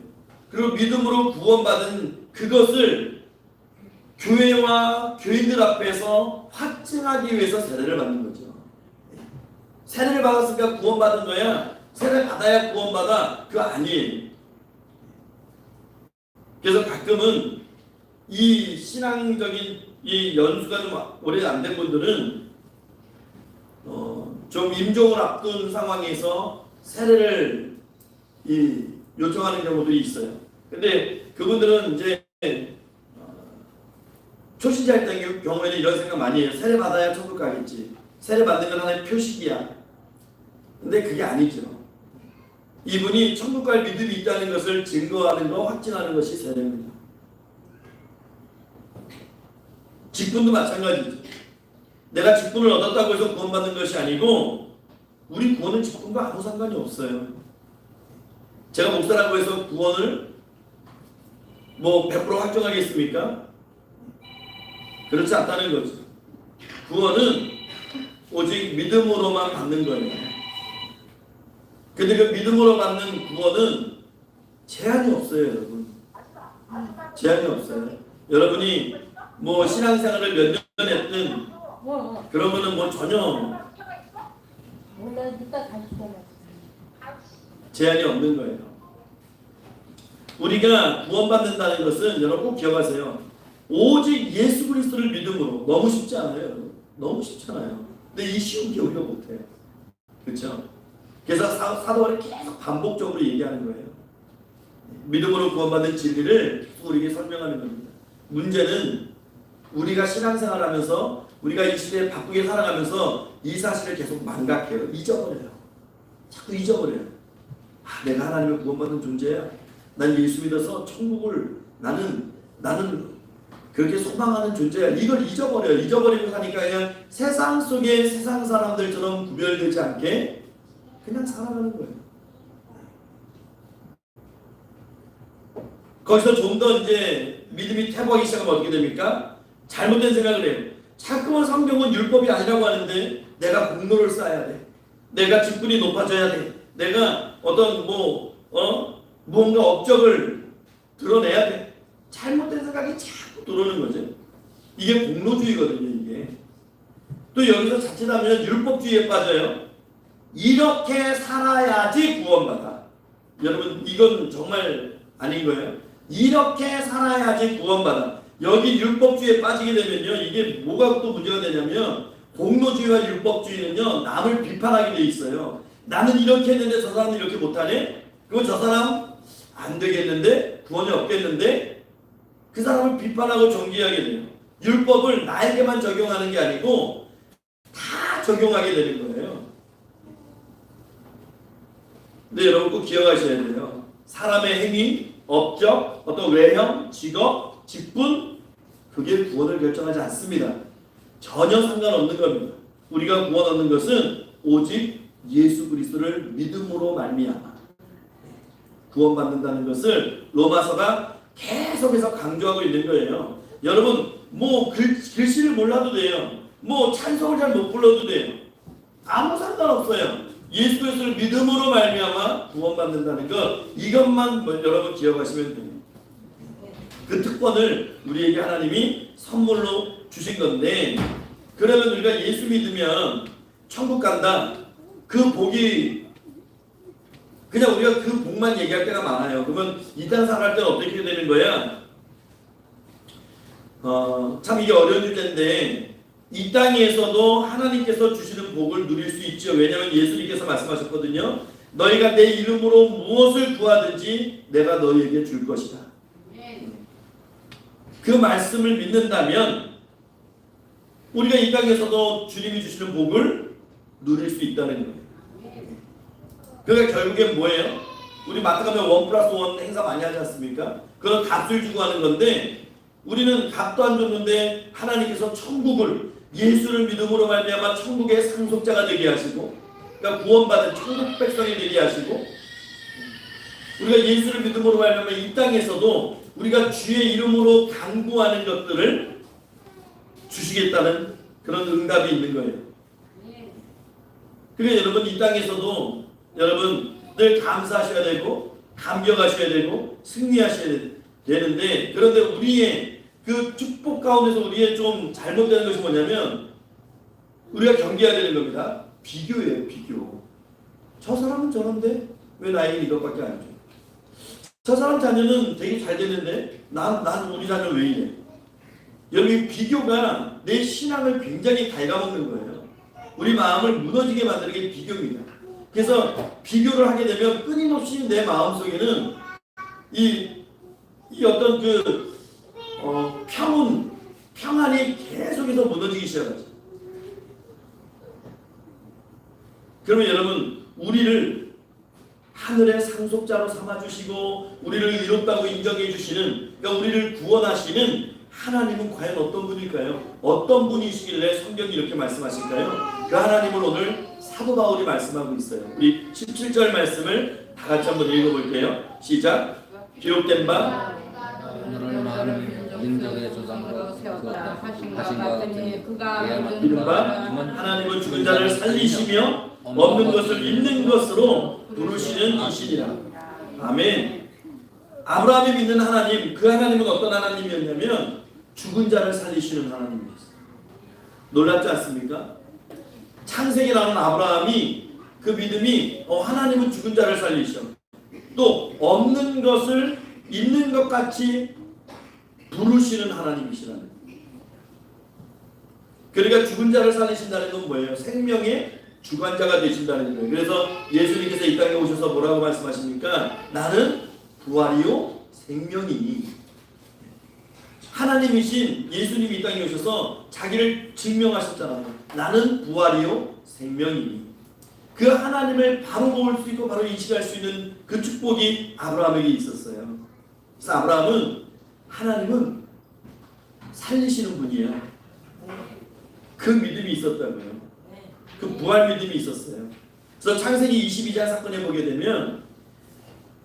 그리고 믿음으로 구원받은 그것을 교회와 교인들 앞에서 확증하기 위해서 세례를 받는 거죠. 세례를 받았으니까 구원받은 거야. 세례 받아야 구원받아. 그거 아니에요. 그래서 가끔은 이 신앙적인 이 연수가 좀 오래 안 된 분들은 좀 임종을 앞둔 상황에서 세례를 요청하는 경우들이 있어요. 근데 그분들은 이제 초신자일 경우에는 이런 생각 많이 해요. 세례 받아야 천국 가겠지. 세례 받는 건 하나의 표식이야. 근데 그게 아니죠. 이분이 천국 갈 믿음이 있다는 것을 증거하는 거, 확증하는 것이 세례입니다. 직분도 마찬가지죠. 내가 직분을 얻었다고 해서 구원받는 것이 아니고 우리 구원은 직분과 아무 상관이 없어요. 제가 목사라고 해서 구원을 뭐 100% 확정하겠습니까? 그렇지 않다는 거죠. 구원은 오직 믿음으로만 받는 거예요. 근데 그 믿음으로 받는 구원은 제한이 없어요, 여러분. 제한이 없어요. 여러분이 뭐 신앙생활을 몇 년 했든 그러면은 뭐 전혀 제한이 없는 거예요. 우리가 구원받는다는 것은 여러분 꼭 기억하세요. 오직 예수 그리스도를 믿음으로. 너무 쉽지 않아요, 여러분. 너무 쉽잖아요. 근데 이 쉬운 게 우리가 못해요. 그렇죠? 그래서 사도바울이 계속 반복적으로 얘기하는 거예요. 믿음으로 구원받는 진리를 계속 우리에게 설명하는 겁니다. 문제는 우리가 신앙생활하면서 우리가 이 시대에 바쁘게 살아가면서 이 사실을 계속 망각해요. 잊어버려요. 자꾸 잊어버려요. 내가 하나님의 구원받는 존재야. 난 예수 믿어서 천국을 나는 그렇게 소망하는 존재야. 이걸 잊어버려요. 잊어버리고 사니까 그냥 세상 속의 세상 사람들처럼 구별되지 않게 그냥 살아가는 거예요. 거기서 좀 더 이제 믿음이 퇴보하기 시작하면 어떻게 됩니까? 잘못된 생각을 해요. 자꾸만 성경은 율법이 아니라고 하는데 내가 공로를 쌓아야 돼. 내가 직분이 높아져야 돼. 내가 어떤 무언가 업적을 드러내야 돼. 잘못된 생각이 자꾸 들어오는 거죠. 이게 공로주의거든요. 이게. 또 여기서 자칫하면 율법주의에 빠져요. 이렇게 살아야지 구원받아. 여러분 이건 정말 아닌 거예요. 이렇게 살아야지 구원받아. 여기 율법주의에 빠지게 되면요. 이게 뭐가 또 문제가 되냐면 공로주의와 율법주의는요. 남을 비판하게 돼 있어요. 나는 이렇게 했는데 저 사람은 이렇게 못하네? 그럼 저 사람 안 되겠는데? 구원이 없겠는데? 그 사람을 비판하고 정죄하게 돼요. 율법을 나에게만 적용하는 게 아니고 다 적용하게 되는 거예요. 근데 여러분 꼭 기억하셔야 돼요. 사람의 행위, 업적, 어떤 외형, 직업, 직분, 그게 구원을 결정하지 않습니다. 전혀 상관없는 겁니다. 우리가 구원 얻는 것은 오직 예수 그리스도를 믿음으로 말미암아 구원받는다는 것을 로마서가 계속해서 강조하고 있는 거예요. 여러분 뭐 글씨를 몰라도 돼요. 뭐 찬송을 잘 못 불러도 돼요. 아무 상관없어요. 예수 그리스도를 믿음으로 말미암아 구원받는다는 것, 이것만 여러분 기억하시면 됩니다. 그 특권을 우리에게 하나님이 선물로 주신 건데, 그러면 우리가 예수 믿으면 천국 간다. 그 복이 그냥 우리가 그 복만 얘기할 때가 많아요. 그러면 이 땅 살아갈 때는 어떻게 되는 거야? 참 이게 어려운 주제인데, 이 땅에서도 하나님께서 주시는 복을 누릴 수 있죠. 왜냐하면 예수님께서 말씀하셨거든요. 너희가 내 이름으로 무엇을 구하든지 내가 너희에게 줄 것이다. 그 말씀을 믿는다면 우리가 이 땅에서도 주님이 주시는 복을 누릴 수 있다는 거예요. 그러니까 결국엔 뭐예요? 우리 마트 가면 1+1 행사 많이 하지 않습니까? 그건 값을 주고 하는 건데, 우리는 값도 안 줬는데 하나님께서 천국을, 예수를 믿음으로 말미암아 천국의 상속자가 되게 하시고, 그러니까 구원받은 천국 백성이 되게 하시고, 우리가 예수를 믿음으로 말미암아 이 땅에서도 우리가 주의 이름으로 간구하는 것들을 주시겠다는 그런 응답이 있는 거예요. 그러니까 여러분 이 땅에서도 여러분 늘 감사하셔야 되고 감격하셔야 되고 승리하셔야 되는데, 그런데 우리의 그 축복 가운데서 우리의 좀 잘못되는 것이 뭐냐면, 우리가 경계해야 되는 겁니다. 비교예요. 비교. 저 사람은 저런데 왜 나에게 이것밖에 안 줘? 저 사람 자녀는 되게 잘 되는데 난 우리 자녀 왜 이래? 여러분, 비교가 내 신앙을 굉장히 갉아먹는 거예요. 우리 마음을 무너지게 만드는 게 비교입니다. 그래서 비교를 하게 되면 끊임없이 내 마음속에는 이 어떤 평안이 계속해서 무너지기 시작하죠. 그러면 여러분, 우리를 하늘의 상속자로 삼아주시고 우리를 이롭다고 인정해 주시는, 그러니까 우리를 구원하시는 하나님은 과연 어떤 분일까요? 어떤 분이시길래 성경이 이렇게 말씀하실까요? 그 하나님을 오늘 사도 바울이 말씀하고 있어요. 우리 17절 말씀을 다 같이 한번 읽어볼게요. 시작. 기록된 바 오늘을 많은 민족의 조상으로 세웠다 하신 것 같으니 그가 믿은 바 하나님은 죽은 자를 살리시며 없는 것을 있는 것으로 부르시는 이시니라. 아멘. 아브라함이 믿는 하나님, 그 하나님은 어떤 하나님이었냐면 죽은 자를 살리시는 하나님이었어요. 놀랍지 않습니까? 창세기 나오는 아브라함이 그 믿음이 하나님은 죽은 자를 살리셔, 또 없는 것을 있는 것 같이 부르시는 하나님이시라는 거예요. 그러니까 죽은 자를 살리신다는 건 뭐예요? 생명의 주관자가 되신다는 거예요. 그래서 예수님께서 이 땅에 오셔서 뭐라고 말씀하십니까? 나는 부활이요 생명이니. 하나님이신 예수님이 이 땅에 오셔서 자기를 증명하셨잖아요. 나는 부활이요 생명이니. 그 하나님을 바로 볼 수 있고 바로 인식할 수 있는 그 축복이 아브라함에게 있었어요. 그래서 아브라함은 하나님은 살리시는 분이에요. 그 믿음이 있었다고요. 그 부활 믿음이 있었어요. 그래서 창세기 22장 사건에 보게 되면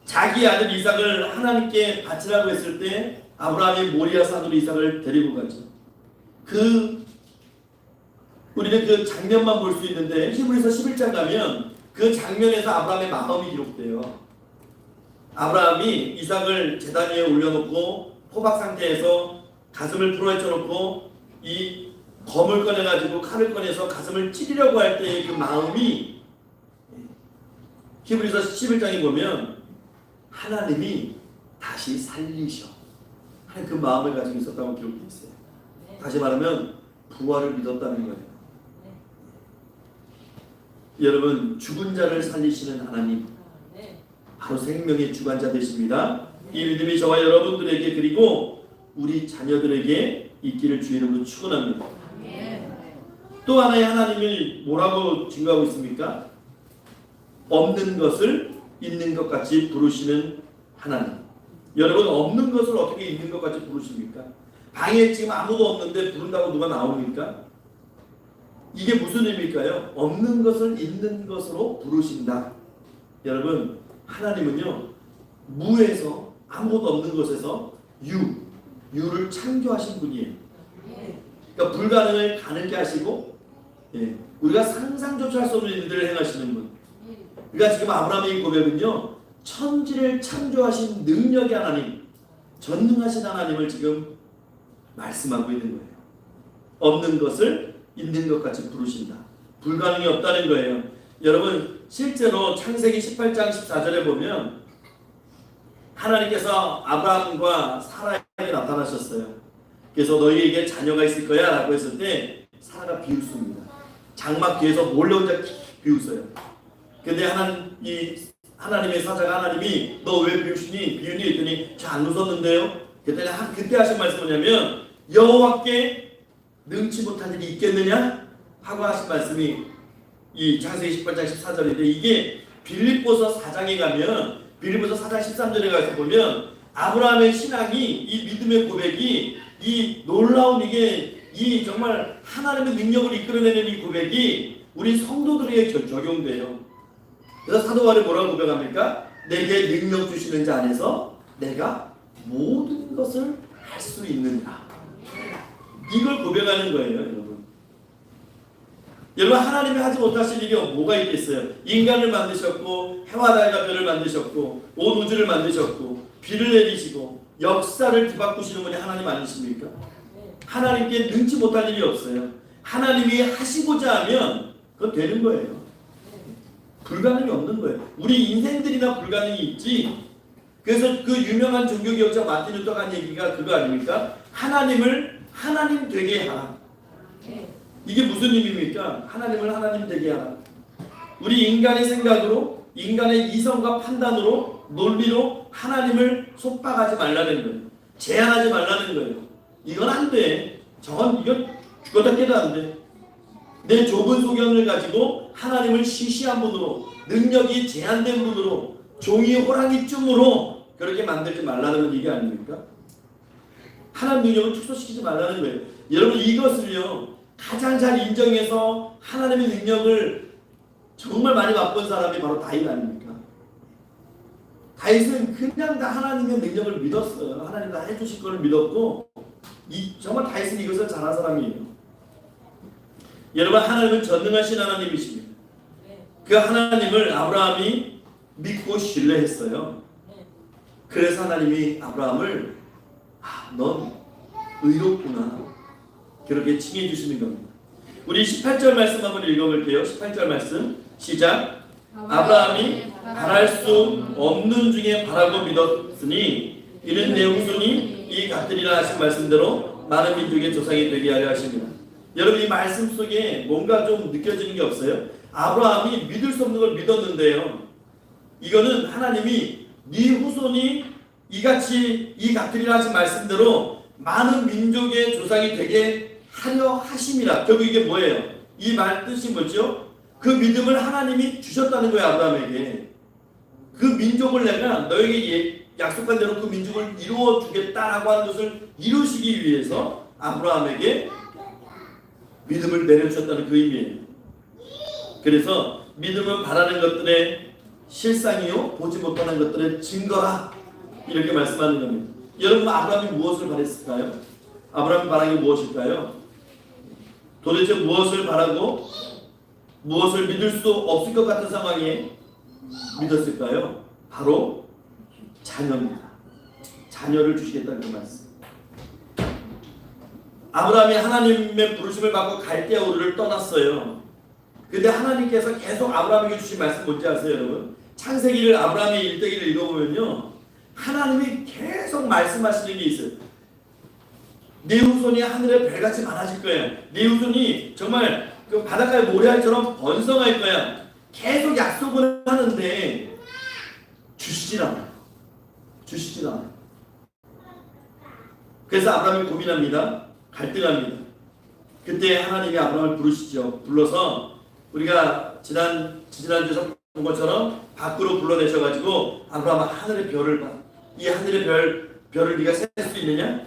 자기 아들 이삭을 하나님께 바치라고 했을 때 아브라함이 모리아 산으로 이삭을 데리고 가죠. 우리는 그 장면만 볼 수 있는데 히브리서 11장 가면 그 장면에서 아브라함의 마음이 기록돼요. 아브라함이 이삭을 제단 위에 올려놓고 포박 상태에서 가슴을 풀어헤쳐놓고 이 검을 꺼내가지고 칼을 꺼내서 가슴을 찌르려고 할 때의 그 마음이 히브리서 11장에 보면 하나님이 다시 살리셔 하는 그 마음을 가지고 있었다고 기록되어 있어요. 다시 말하면 부활을 믿었다는 거예요. 여러분, 죽은 자를 살리시는 하나님, 바로 생명의 주관자 되십니다. 이 믿음이 저와 여러분들에게 그리고 우리 자녀들에게 있기를 주의 이름으로 축원합니다. 또 하나의 하나님을 뭐라고 증거하고 있습니까? 없는 것을 있는 것 같이 부르시는 하나님. 여러분, 없는 것을 어떻게 있는 것 같이 부르십니까? 방에 지금 아무도 없는데 부른다고 누가 나옵니까? 이게 무슨 의미일까요? 없는 것을 있는 것으로 부르신다. 여러분, 하나님은요, 무에서, 아무것도 없는 것에서 유를 창조하신 분이에요. 그러니까 불가능을 가능케 하시고, 우리가 상상조차 할 수 없는 일들을 행하시는 분. 그러니까 지금 아브라함의 고백은요, 천지를 창조하신 능력의 하나님, 전능하신 하나님을 지금 말씀하고 있는 거예요. 없는 것을 있는 것 같이 부르신다. 불가능이 없다는 거예요. 여러분, 실제로 창세기 18장 14절에 보면 하나님께서 아브라함과 사라에게 나타나셨어요. 그래서 너희에게 자녀가 있을 거야 라고 했을 때 사라가 비웃습니다. 장막 뒤에서 몰래 혼자 비웃어요. 근데 하나님의 사자가 하나님이 너 왜 비웃니? 했더니 저 안 웃었는데요. 그때 하신 말씀은 뭐냐면 여호와께 능치 못한 일이 있겠느냐? 하고 하신 말씀이 이 창세기 18장 14절인데 이게 빌립보서 4장에 가면 빌립보서 4장 13절에 가서 보면 아브라함의 신앙이 이 믿음의 고백이 이 놀라운 이 정말 하나님의 능력을 이끌어내는 이 고백이 우리 성도들에게 적용돼요. 그래서 사도 바울이 뭐라고 고백합니까? 내게 능력 주시는 자 안에서 내가 모든 것을 할 수 있느니라. 이걸 고백하는 거예요, 여러분. 여러분, 하나님이 하지 못하신 일이 뭐가 있겠어요? 인간을 만드셨고 해와 달과 별을 만드셨고 온 우주를 만드셨고 비를 내리시고 역사를 뒤바꾸시는 분이 하나님 아니십니까? 하나님께 능치 못할 일이 없어요. 하나님이 하시고자 하면 그건 되는 거예요. 불가능이 없는 거예요. 우리 인생들이나 불가능이 있지. 그래서 그 유명한 종교개혁자 마틴 루터가 한 얘기가 그거 아닙니까? 하나님을 하나님 되게 하라. 이게 무슨 의미입니까? 하나님을 하나님 되게 하라. 우리 인간의 생각으로, 인간의 이성과 판단으로, 논리로 하나님을 속박하지 말라는 거예요. 제한하지 말라는 거예요. 이건 안 돼. 이건 죽었다 깨도 안 돼. 내 좁은 소견을 가지고 하나님을 시시한 분으로, 능력이 제한된 분으로, 종이 호랑이쯤으로 그렇게 만들지 말라는 건 이게 아닙니까? 하나님 능력을 축소시키지 말라는 거예요. 여러분, 이것을요 가장 잘 인정해서 하나님의 능력을 정말 많이 맛본 사람이 바로 다윗 아닙니까? 다윗은 그냥 다 하나님의 능력을 믿었어요. 하나님 다 해주실 것을 믿었고 정말 다윗은 이것을 잘한 사람이에요. 여러분, 하나님은 전능하신 하나님이십니다. 그 하나님을 아브라함이 믿고 신뢰했어요. 그래서 하나님이 아브라함을 넌 의롭구나 그렇게 칭해 주시는 겁니다. 우리 18절 말씀 한번 읽어볼게요. 18절 말씀 시작. 아브라함이 바랄 수 없는 중에 바라고 믿었으니 이는 내 후손이 이 같으리라 하신 말씀대로 많은 민족의 조상이 되게 하려 하십니다. 여러분, 이 말씀 속에 뭔가 좀 느껴지는 게 없어요? 아브라함이 믿을 수 없는 걸 믿었는데요, 이거는 하나님이 네 후손이 이같이 이 같으리라 하신 말씀대로 많은 민족의 조상이 되게 하려 하심이라. 결국 이게 뭐예요? 이 말 뜻이 뭐죠? 그 믿음을 하나님이 주셨다는 거예요. 아브라함에게 그 민족을 내가 너에게 약속한 대로 그 민족을 이루어 주겠다라고 하는 것을 이루시기 위해서 아브라함에게 믿음을 내려주셨다는 그 의미예요. 그래서 믿음은 바라는 것들의 실상이요 보지 못하는 것들의 증거라, 이렇게 말씀하는 겁니다. 여러분, 아브라함이 무엇을 바랬을까요? 아브라함이 바란 게 무엇일까요? 도대체 무엇을 바라고 무엇을 믿을 수 없을 것 같은 상황에 믿었을까요? 바로 자녀입니다. 자녀를 주시겠다는 그 말씀. 아브라함이 하나님의 부르심을 받고 갈대아 우르를 떠났어요. 근데 하나님께서 계속 아브라함에게 주신 말씀 뭔지 아세요, 여러분? 창세기를 아브라함의 일대기를 읽어보면요, 하나님이 계속 말씀하시는 게 있어요. 네 후손이 하늘의 별같이 많아질 거야. 네 후손이 정말 그 바닷가의 모래알처럼 번성할 거야. 계속 약속을 하는데 주시질 않아요. 주시질 않아요. 그래서 아브라함이 고민합니다. 갈등합니다. 그때 하나님이 아브라함을 부르시죠. 불러서 우리가 지난주에 것처럼 밖으로 불러내셔가지고 아브라함아 하늘의 별을 봐. 이 하늘의 별을 네가 셀 수 있느냐?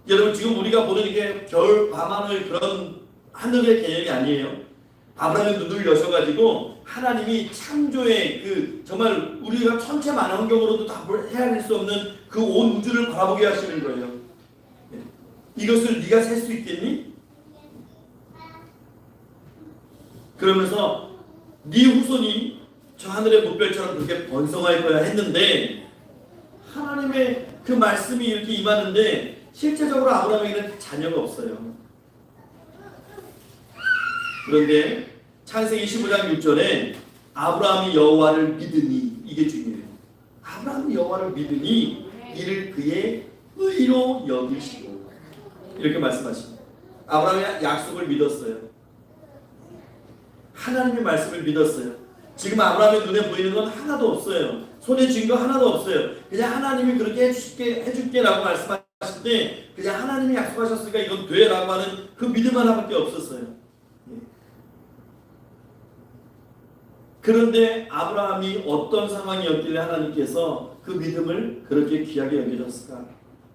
여러분 지금 우리가 보는 이게 겨울 밤하늘 그런 하늘의 개념이 아니에요. 아브라함의 눈을 여셔가지고 하나님이 창조의 그 정말 우리가 천체 만환경으로도 다 헤아릴 수 없는 그 온 우주를 바라보게 하시는 거예요. 이것을 네가 셀 수 있겠니? 그러면서 네 후손이 저 하늘의 물결처럼 그렇게 번성할 거야 했는데 하나님의 그 말씀이 이렇게 임하는데 실제적으로 아브라함에게는 자녀가 없어요. 그런데 창세기 15장 6절에 아브라함이 여호와를 믿으니, 이게 중요해요. 아브라함이 여호와를 믿으니 이를 그의 의로 여기시고, 이렇게 말씀하십니다. 아브라함이 약속을 믿었어요. 하나님의 말씀을 믿었어요. 지금 아브라함의 눈에 보이는 건 하나도 없어요. 손에 쥔 거 하나도 없어요. 그냥 하나님이 그렇게 해줄게라고 말씀하실 때 그냥 하나님이 약속하셨으니까 이건 돼라고 하는 그 믿음 하나밖에 없었어요. 그런데 아브라함이 어떤 상황이었길래 하나님께서 그 믿음을 그렇게 귀하게 여겨줬을까?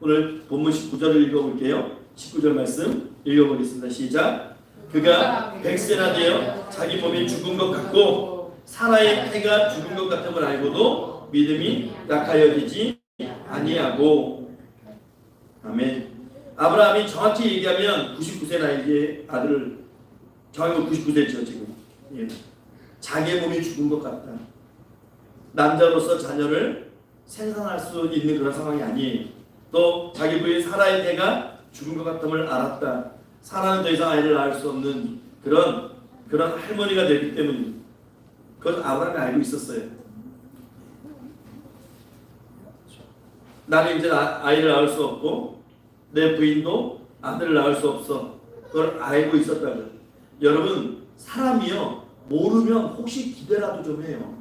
오늘 본문 19절을 읽어볼게요. 19절 말씀 읽어보겠습니다. 시작. 그가 100세나 되어 자기 몸이 죽은 것 같고 사라의 태가 죽은 것 같음을 알고도 믿음이 약하여지지 아니하고. 아멘. 아브라함이 정확히 얘기하면 99세 나이에 아들을, 정확히 99세죠 지금. 예. 자기의 몸이 죽은 것 같다. 남자로서 자녀를 생산할 수 있는 그런 상황이 아니에요. 또 자기 부인 사라의 태가 죽은 것 같음을 알았다. 사라는 더 이상 아이를 낳을 수 없는 그런 할머니가 되기 때문입니다. 그걸 아브라함이 알고 있었어요. 나는 이제 아이를 낳을 수 없고 내 부인도 아들을 낳을 수 없어. 그걸 알고 있었다고요. 여러분 사람이요 모르면 혹시 기대라도 좀 해요.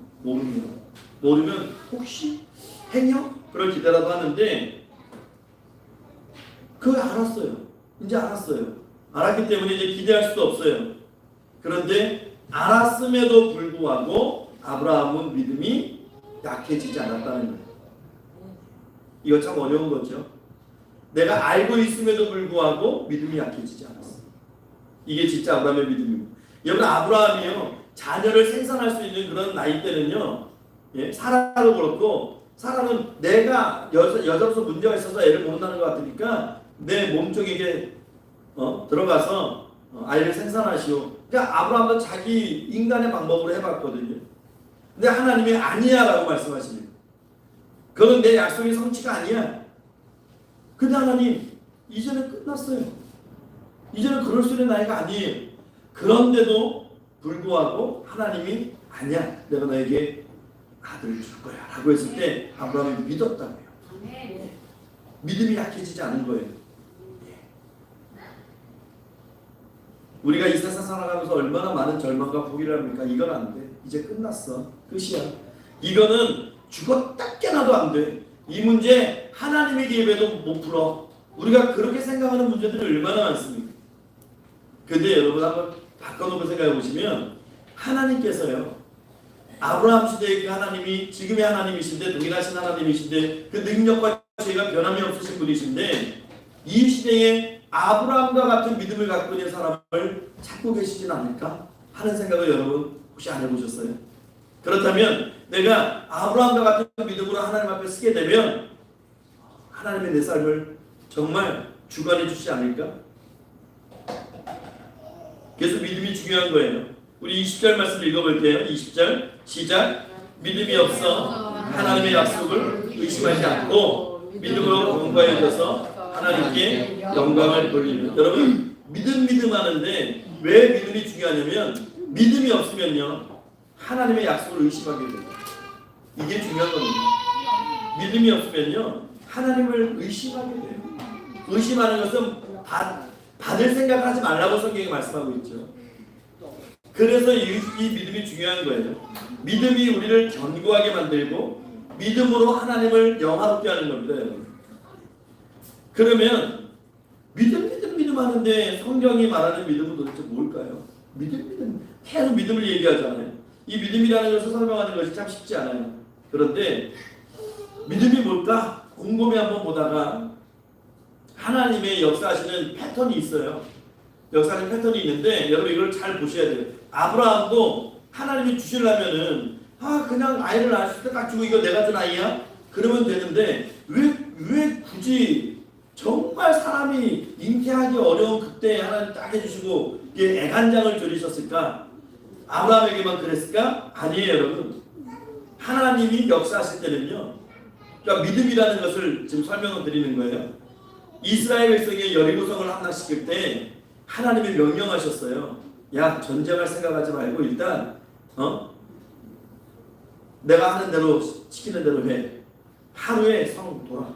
모르면 혹시 행여 그럴 기대라도 하는데 그걸 알았어요. 이제 알았어요. 알았기 때문에 이제 기대할 수도 없어요. 그런데 알았음에도 불구하고 아브라함은 믿음이 약해지지 않았다는 거예요. 이거 참 어려운 거죠. 내가 알고 있음에도 불구하고 믿음이 약해지지 않았어. 이게 진짜 아브라함의 믿음이고. 여러분 아브라함이요 자녀를 생산할 수 있는 그런 나이 때는요, 예, 사라도 그렇고 사라는 내가 여자로서 문제가 있어서 애를 못 낳는 것 같으니까 내 몸쪽에 들어가서 아이를 생산하시오. 그러니까 아브라함도 자기 인간의 방법으로 해봤거든요. 근데 하나님이 아니야라고 말씀하십니다. 그건 내 약속의 성취가 아니야. 근데 하나님 이제는 끝났어요. 이제는 그럴 수 있는 나이가 아니에요. 그런데도 불구하고 하나님이 아니야, 내가 너에게 아들을 줄 거야 라고 했을 때 아브라함이 믿었다고요. 믿음이 약해지지 않은 거예요. 우리가 이 세상 살아가면서 얼마나 많은 절망과 포기를 합니까? 이건 안 돼. 이제 끝났어. 끝이야. 이거는 죽었다 깨나도 안 돼. 이 문제 하나님에게 예배도 못 풀어. 우리가 그렇게 생각하는 문제들이 얼마나 많습니까? 근데 여러분 한번 바꿔놓고 생각해 보시면 하나님께서요 아브라함 시대의 그 하나님이 지금의 하나님이신데 동일하신 하나님이신데 그 능력과 죄가 변함이 없으신 분이신데 이 시대에 아브라함과 같은 믿음을 갖고 있는 사람을 찾고 계시진 않을까 하는 생각을 여러분 혹시 안 해보셨어요? 그렇다면 내가 아브라함과 같은 믿음으로 하나님 앞에 서게 되면 하나님의 내 삶을 정말 주관해 주시지 않을까? 그래서 믿음이 중요한 거예요. 우리 20절 말씀 읽어볼게요. 20절 시작. 믿음이 없어 하나님의 약속을 의심하지 않고 믿음으로 공부하여져서 하나님께 영광을 돌리는. 여러분 믿음 하는데 왜 믿음이 중요하냐면 믿음이 없으면요 하나님의 약속을 의심하게 돼요. 이게 중요한 겁니다. 믿음이 없으면요 하나님을 의심하게 돼요. 의심하는 것은 받을 생각을 하지 말라고 성경이 말씀하고 있죠. 그래서 이 믿음이 중요한 거예요. 믿음이 우리를 견고하게 만들고 믿음으로 하나님을 영화롭게 하는 겁니다. 여러분. 그러면 믿음 하는데 성경이 말하는 믿음은 도대체 뭘까요? 믿음 계속 믿음을 얘기하잖아요. 이 믿음이라는 것을 설명하는 것이 참 쉽지 않아요. 그런데 믿음이 뭘까? 곰곰이 한번 보다가 하나님의 역사하시는 패턴이 있어요. 역사하는 패턴이 있는데 여러분 이걸 잘 보셔야 돼요. 아브라함도 하나님이 주시려면은 그냥 아이를 낳았을 때 딱 주고 이거 내가 준 아이야? 그러면 되는데 왜 굳이 정말 사람이 잉태하기 어려운 그때 하나님 딱 해주시고 애간장을 들이셨을까? 아브라함에게만 그랬을까? 아니에요 여러분. 하나님이 역사하실 때는요, 그러니까 믿음이라는 것을 지금 설명을 드리는 거예요. 이스라엘 백성의 여리고성을 함락시킬 때 하나님이 명령하셨어요. 야, 전쟁할 생각하지 말고 일단 내가 하는 대로 시키는 대로 해. 하루에 성 돌아.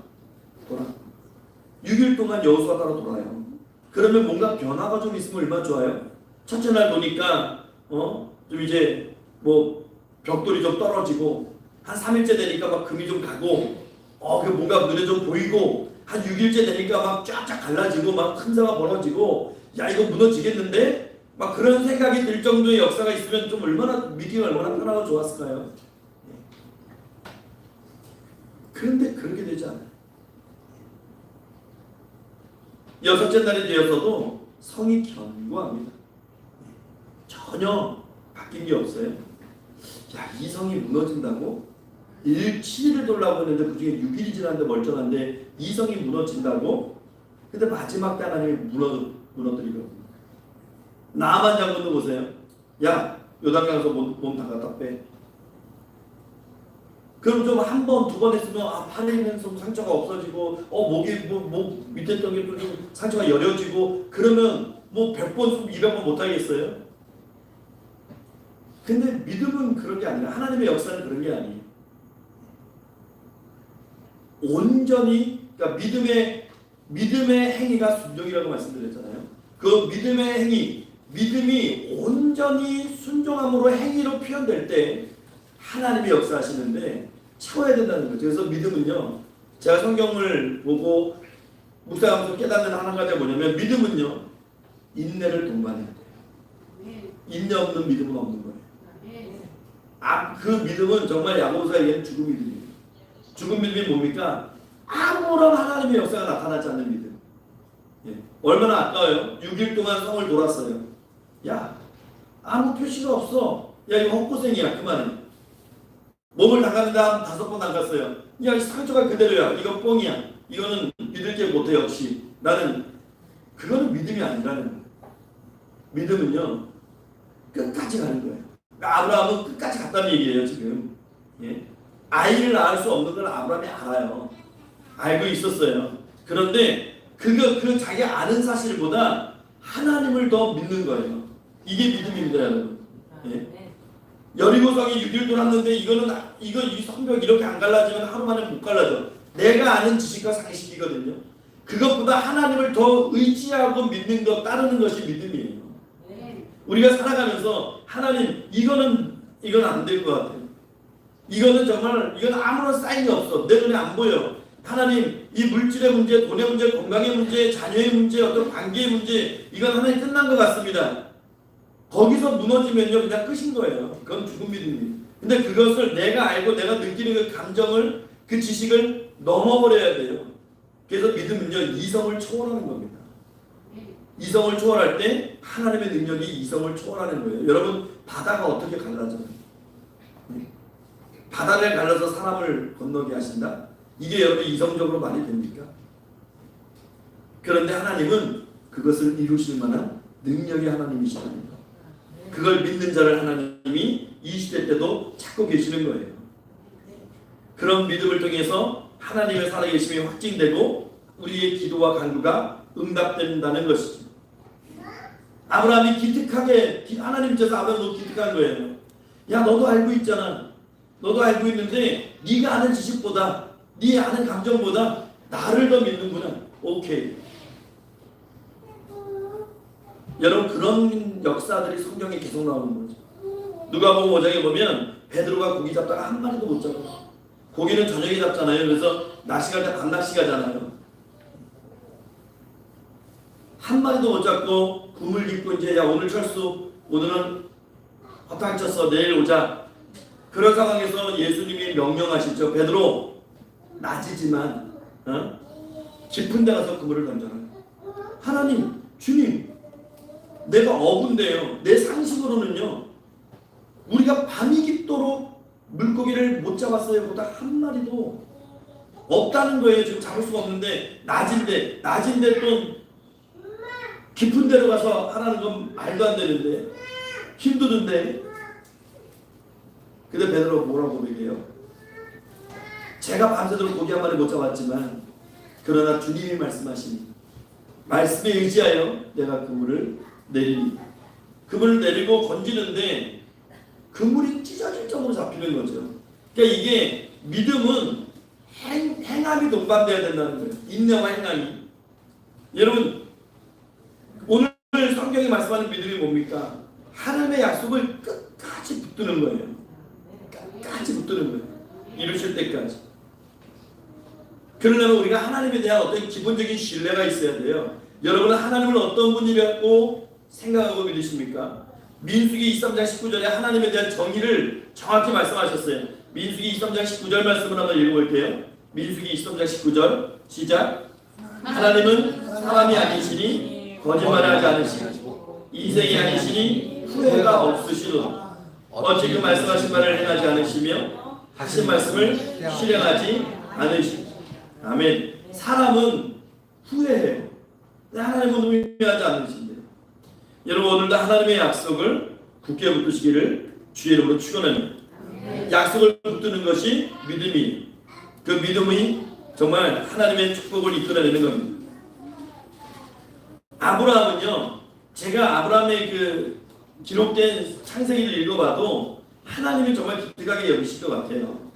6일 동안 여호수아 따라 돌아요. 그러면 뭔가 변화가 좀 있으면 얼마나 좋아요. 첫째 날 보니까 좀 이제 뭐 벽돌이 좀 떨어지고 한 3일째 되니까 막 금이 좀 가고 그 뭔가 눈에 좀 보이고 한 6일째 되니까 막 쫙쫙 갈라지고 막 틈새가 벌어지고 야 이거 무너지겠는데? 막 그런 생각이 들 정도의 역사가 있으면 좀 믿기가 얼마나 편하고 좋았을까요? 그런데 그렇게 되지 않아요. 6째 날이 되어서도 성이 견고합니다. 전혀 바뀐 게 없어요. 야, 이 성이 무너진다고? 7일을 돌라고 했는데 그 중에 6일이 지났는데 멀쩡한데 이 성이 무너진다고? 근데 마지막 때 하나님이 무너뜨리거든요. 나만 장군도 보세요. 야, 요단강에서 몸 다 갖다 빼. 그럼 좀 한 번, 두 번 했으면 팔에 있는 상처가 없어지고 목이 목 밑에 있던 게 좀 상처가 여려지고 그러면 뭐 100번, 200번 못 하겠어요? 근데 믿음은 그런 게 아니라 하나님의 역사는 그런 게 아니에요. 온전히 그러니까 믿음의 행위가 순종이라고 말씀드렸잖아요. 그 믿음의 행위, 믿음이 온전히 순종함으로 행위로 표현될 때 하나님이 역사하시는데 채워야 된다는 거죠. 그래서 믿음은요, 제가 성경을 보고 묵상하면서 깨닫는 한 가지가 뭐냐면 믿음은요, 인내를 동반해야 돼요. 인내 없는 믿음은 없는 거예요. 그 믿음은 정말 야고보서 얘기하는 죽은 믿음이에요. 죽은 믿음이 뭡니까? 아무런 하나님의 역사가 나타나지 않는 믿음. 얼마나 아까워요. 6일 동안 성을 돌았어요. 야, 아무 표시가 없어. 야, 이거 헛고생이야. 그만해. 몸을 닦았는데 한 5번 닦았어요. 야, 이 상처가 그대로야. 이거 뻥이야. 이거는 믿을 게 못해. 역시 나는 그거는 믿음이 아니라는 거예요. 믿음은요, 끝까지 가는 거예요. 아브라함은 끝까지 갔다는 얘기예요. 지금 아이를 낳을 수 없는 걸 아브라함이 알아요. 알고 있었어요. 그런데 그 자기 아는 사실보다 하나님을 더 믿는 거예요. 이게 믿음입니다, 여러분. 여리고성이 6일 돌았는데 이 성벽 이렇게 안 갈라지면 하루 만에 못 갈라져. 내가 아는 지식과 상식이거든요. 그것보다 하나님을 더 의지하고 믿는 것, 따르는 것이 믿음이에요. 우리가 살아가면서 하나님 이건 안 될 것 같아요. 이건 아무런 사인이 없어. 내 눈에 안 보여. 하나님, 이 물질의 문제, 돈의 문제, 건강의 문제, 자녀의 문제, 어떤 관계의 문제, 이건 하나님 끝난 것 같습니다. 거기서 무너지면요, 그냥 끝인 거예요. 그건 죽은 믿음이에요. 근데 그것을 내가 알고 내가 느끼는 그 감정을, 그 지식을 넘어버려야 돼요. 그래서 믿음은요, 이성을 초월하는 겁니다. 이성을 초월할 때 하나님의 능력이 이성을 초월하는 거예요. 여러분, 바다가 어떻게 갈라져요? 바다를 갈라서 사람을 건너게 하신다? 이게 여러분 이성적으로 말이 됩니까? 그런데 하나님은 그것을 이루실 만한 능력의 하나님이시랍니다. 그걸 믿는 자를 하나님이 이 시대 때도 찾고 계시는 거예요. 그런 믿음을 통해서 하나님의 살아계심이 확증되고 우리의 기도와 간구가 응답된다는 것이죠. 아브라함이 기특하게 하나님 께서 아브라함을 기특한 거예요. 야, 너도 알고 있잖아. 너도 알고 있는데 네가 아는 지식보다, 네 아는 감정보다 나를 더 믿는구나. 오케이. 여러분, 그런 역사들이 성경에 계속 나오는 거죠. 누가복음 5장에 보면 베드로가 고기 잡다가 한 마리도 못 잡고, 고기는 저녁에 잡잖아요. 그래서 낚시 갈 때 밤낚시 가잖아요. 한 마리도 못 잡고 굶을 깃고 이제 야, 오늘 철수, 오늘은 허탕쳤어. 내일 오자. 그런 상황에서 예수님이 명령하시죠. 베드로, 낮이지만 깊은 데 가서 그물을 던져라. 하나님, 주님, 내가 어군데요. 내 상식으로는요, 우리가 밤이 깊도록 물고기를 못 잡았어요. 보다 한 마리도 없다는 거예요. 지금 잡을 수가 없는데 낮인데 또 깊은 데로 가서 하라는 건 말도 안 되는데, 힘드는데. 근데 베드로 뭐라고 고백해요? 제가 밤새도록 고기 한 마리 못 잡았지만 그러나 주님이 말씀하시니 말씀에 의지하여 내가 그물을 내리니. 그물을 내리고 건지는데 그물이 찢어질 정도로 잡히는 거죠. 그러니까 이게 믿음은 행함이 동반돼야 된다는 거예요. 인내와 행함이. 여러분, 오늘 성경이 말씀하는 믿음이 뭡니까? 하나님의 약속을 끝까지 붙드는 거예요. 끝까지 붙드는 거예요. 이루실 때까지. 그러려면 우리가 하나님에 대한 어떤 기본적인 신뢰가 있어야 돼요. 여러분은 하나님을 어떤 분이라고 생각하고 믿으십니까? 민수기 23장 19절에 하나님에 대한 정의를 정확히 말씀하셨어요. 민수기 23장 19절 말씀을 한번 읽어볼게요. 민수기 23장 19절 시작. 하나님은 사람이 아니시니 거짓말하지 않으시고 이생이 아니시니 후회가 없으시도다. 어찌 그 말씀하신 말을 행하지 않으시며 하신 말씀을 실행하지 않으시고. 아멘. 사람은 후회해요. 하나님은 후회하지 않으신대요. 여러분, 오늘도 하나님의 약속을 굳게 붙드시기를 주의 이름으로 축원합니다. 약속을 붙드는 것이 믿음이에요. 그 믿음이 정말 하나님의 축복을 이끌어내는 겁니다. 아브라함은요, 제가 아브라함의 그 기록된 창세기를 읽어봐도 하나님이 정말 기특하게 여기실 것 같아요.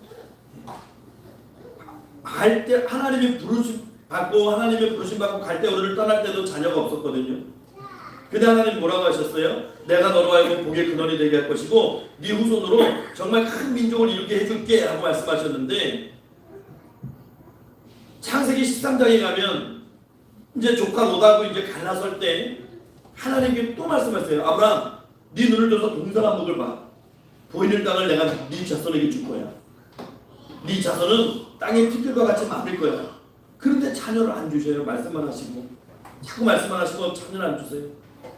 갈 때 하나님이 부르심 받고 하나님의 부르심 받고 갈대우르를 떠날 때도 자녀가 없었거든요. 근데 하나님 뭐라고 하셨어요? 내가 너로 하여금 복의 근원이 되게 할 것이고 네 후손으로 정말 큰 민족을 이루게 해줄게 라고 말씀하셨는데, 창세기 13장에 가면 이제 조카 롯하고 이제 갈라설 때 하나님께 또 말씀하세요. 아브라함, 네 눈을 들어서 동서남북을 봐. 보이는 땅을 내가 네 자손에게 줄 거야. 네 자손은 땅의 티끌과 같이 많을 거야. 그런데 자녀를 안 주셔요. 말씀만 하시고 자꾸 말씀만 하시고 자녀를 안 주세요.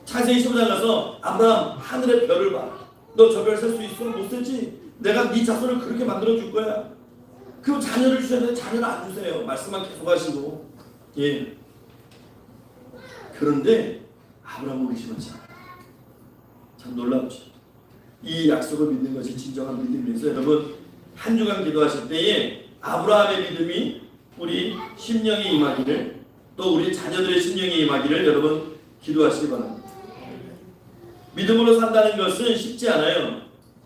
창세기 15장 가서 아브라함, 하늘의 별을 봐. 너 저 별 셀 수 있어? 못 세지? 내가 네 자손을 그렇게 만들어 줄 거야. 그럼 자녀를 주셔야 되는데 자녀를 안 주세요. 말씀만 계속 하시고. 예. 그런데 아브라함은 의심하지 않아요. 참 놀랍죠. 이 약속을 믿는 것이 진정한 믿음이어서 여러분, 한 주간 기도하실 때에 아브라함의 믿음이 우리 심령에 임하기를, 또 우리 자녀들의 심령에 임하기를 여러분 기도하시기 바랍니다. 믿음으로 산다는 것은 쉽지 않아요.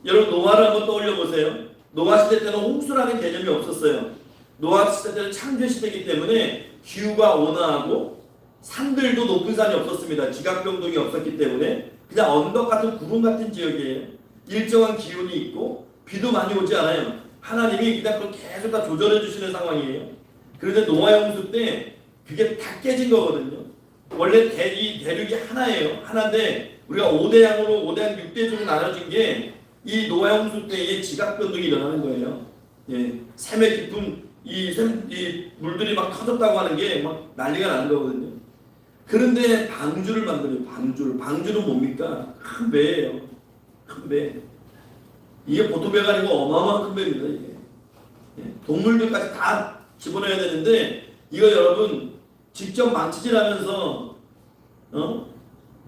여러분, 노아를 한번 떠올려 보세요. 노아 시대 때는 홍수라는 개념이 없었어요. 노아 시대 때는 창조 시대이기 때문에 기후가 온화하고 산들도 높은 산이 없었습니다. 지각병동이 없었기 때문에 그냥 언덕 같은 구름 같은 지역이에요. 일정한 기온이 있고 비도 많이 오지 않아요. 하나님이 그냥 그걸 계속 다 조절해 주시는 상황이에요. 그런데 노아 홍수 때 그게 다 깨진 거거든요. 원래 이 대륙이 하나예요. 하나인데 우리가 5대양으로 5대양 6대 중으로 나눠진 게 이 노아 홍수 때에 지각변동이 일어나는 거예요. 예, 샘의 깊은 이 물들이 막 터졌다고 하는 게 막 난리가 나는 거거든요. 그런데 방주를 만들어요. 방주는 뭡니까? 큰 배예요. 큰 배. 이게 보통 배가 아니고 어마어마한 큰 배입니다. 이게. 예, 동물들까지 다 집어넣어야 되는데 이거 여러분 직접 망치질하면서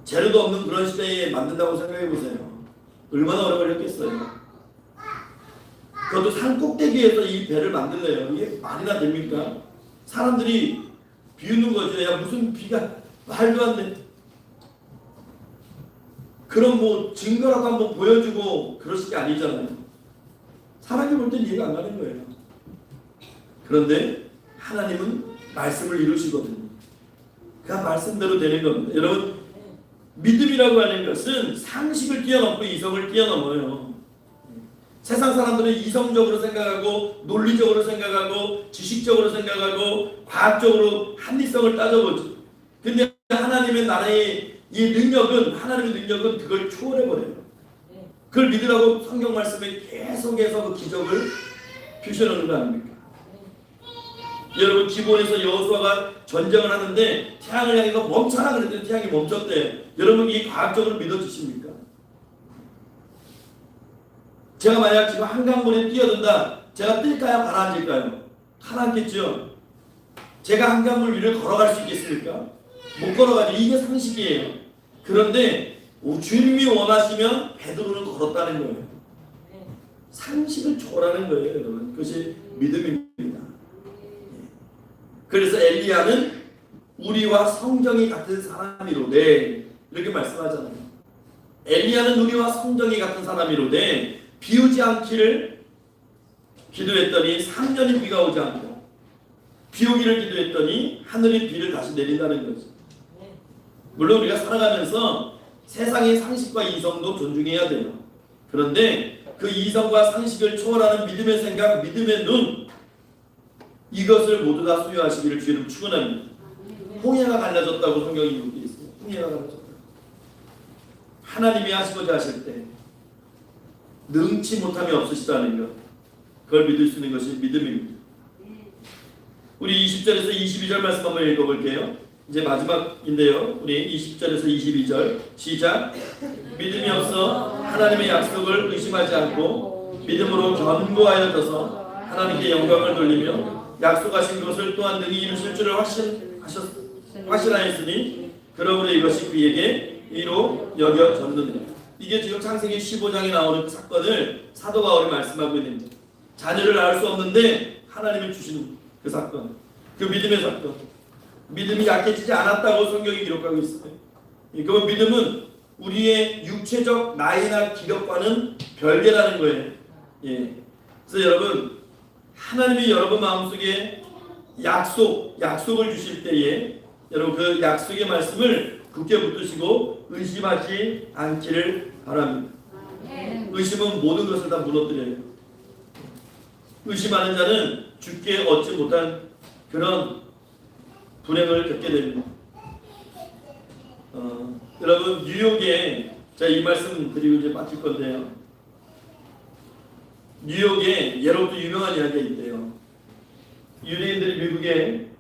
재료도 없는 그런 시대에 만든다고 생각해 보세요. 얼마나 오래 걸렸겠어요. 그것도 산 꼭대기에서 이 배를 만들래요. 이게 말이나 됩니까? 사람들이 비웃는 거죠. 야, 무슨 비가 말도 안 돼. 그럼 뭐 증거라도 한번 보여주고 그러실 게 아니잖아요. 사람이 볼 땐 이해가 안 가는 거예요. 그런데 하나님은 말씀을 이루시거든요. 그 말씀대로 되는 겁니다. 여러분, 믿음이라고 하는 것은 상식을 뛰어넘고 이성을 뛰어넘어요. 세상 사람들은 이성적으로 생각하고 논리적으로 생각하고 지식적으로 생각하고 과학적으로 합리성을 따져보죠. 근데 하나님의 나라의 이 능력은, 하나님의 능력은 그걸 초월해버려요. 그걸 믿으라고 성경 말씀에 계속해서 그 기적을 표시하는 거 아닙니까? 여러분 기본에서 여호수아가 전쟁을 하는데 태양을 향해서 멈춰라 그랬더니 태양이 멈췄대. 여러분 이 과학적으로 믿어주십니까? 제가 만약 지금 한강물에 뛰어든다. 제가 뜰까요? 가라앉을까요? 가라앉겠죠. 제가 한강물 위를 걸어갈 수 있겠습니까? 못 걸어가죠. 이게 상식이에요. 그런데 주님이 원하시면 베드로는 걸었다는 거예요. 상식을 초월하는 거예요, 여러분. 그것이 믿음입니다. 그래서 엘리야는 우리와 성정이 같은 사람이로되 이렇게 말씀하잖아요. 엘리야는 우리와 성정이 같은 사람이로되 비오지 않기를 기도했더니 3년이 비가 오지 않고 비 오기를 기도했더니 하늘이 비를 다시 내린다는 거죠. 물론 우리가 살아가면서 세상의 상식과 이성도 존중해야 돼요. 그런데 그 이성과 상식을 초월하는 믿음의 생각, 믿음의 눈, 이것을 모두 다 소유하시기를 주님 축원합니다. 홍해가 갈라졌다고 성경이 기록되어 있습니다. 홍해가 갈라졌다. 하나님이 하시고자 하실 때 능치 못함이 없으시다는 것, 그걸 믿을 수 있는 것이 믿음입니다. 우리 20절에서 22절 말씀 한번 읽어볼게요. 이제 마지막인데요. 우리 20절에서 22절 시작. 믿음이 없어 하나님의 약속을 의심하지 않고 믿음으로 견고하여져서 하나님께 영광을 돌리며 약속하신 것을 또한 능히 이루실 줄을 확신하였으니 그러므로 이것이 그에게 의로 여겨졌느니라. 이게 지금 창세기 15장에 나오는 그 사건을 사도 바울이 말씀하고 있는 자녀를 낳을 수 없는데 하나님이 주시는 그 사건, 그 믿음의 사건. 믿음이 약해지지 않았다고 성경이 기록하고 있어요. 그 믿음은 우리의 육체적 나이나 기력과는 별개라는 거예요. 예. 그래서 여러분 하나님이 여러분 마음속에 약속을 주실 때에 여러분 그 약속의 말씀을 굳게 붙드시고 의심하지 않기를 바랍니다. 의심은 모든 것을 다 무너뜨려요. 의심하는 자는 주께 얻지 못한 그런 불행을 겪게 됩니다. 여러분 뉴욕에 제가 이 말씀 드리고 이제 마칠 건데요. 뉴욕에 예로부터 유명한 이야기가 있대요. 유대인들이 미국에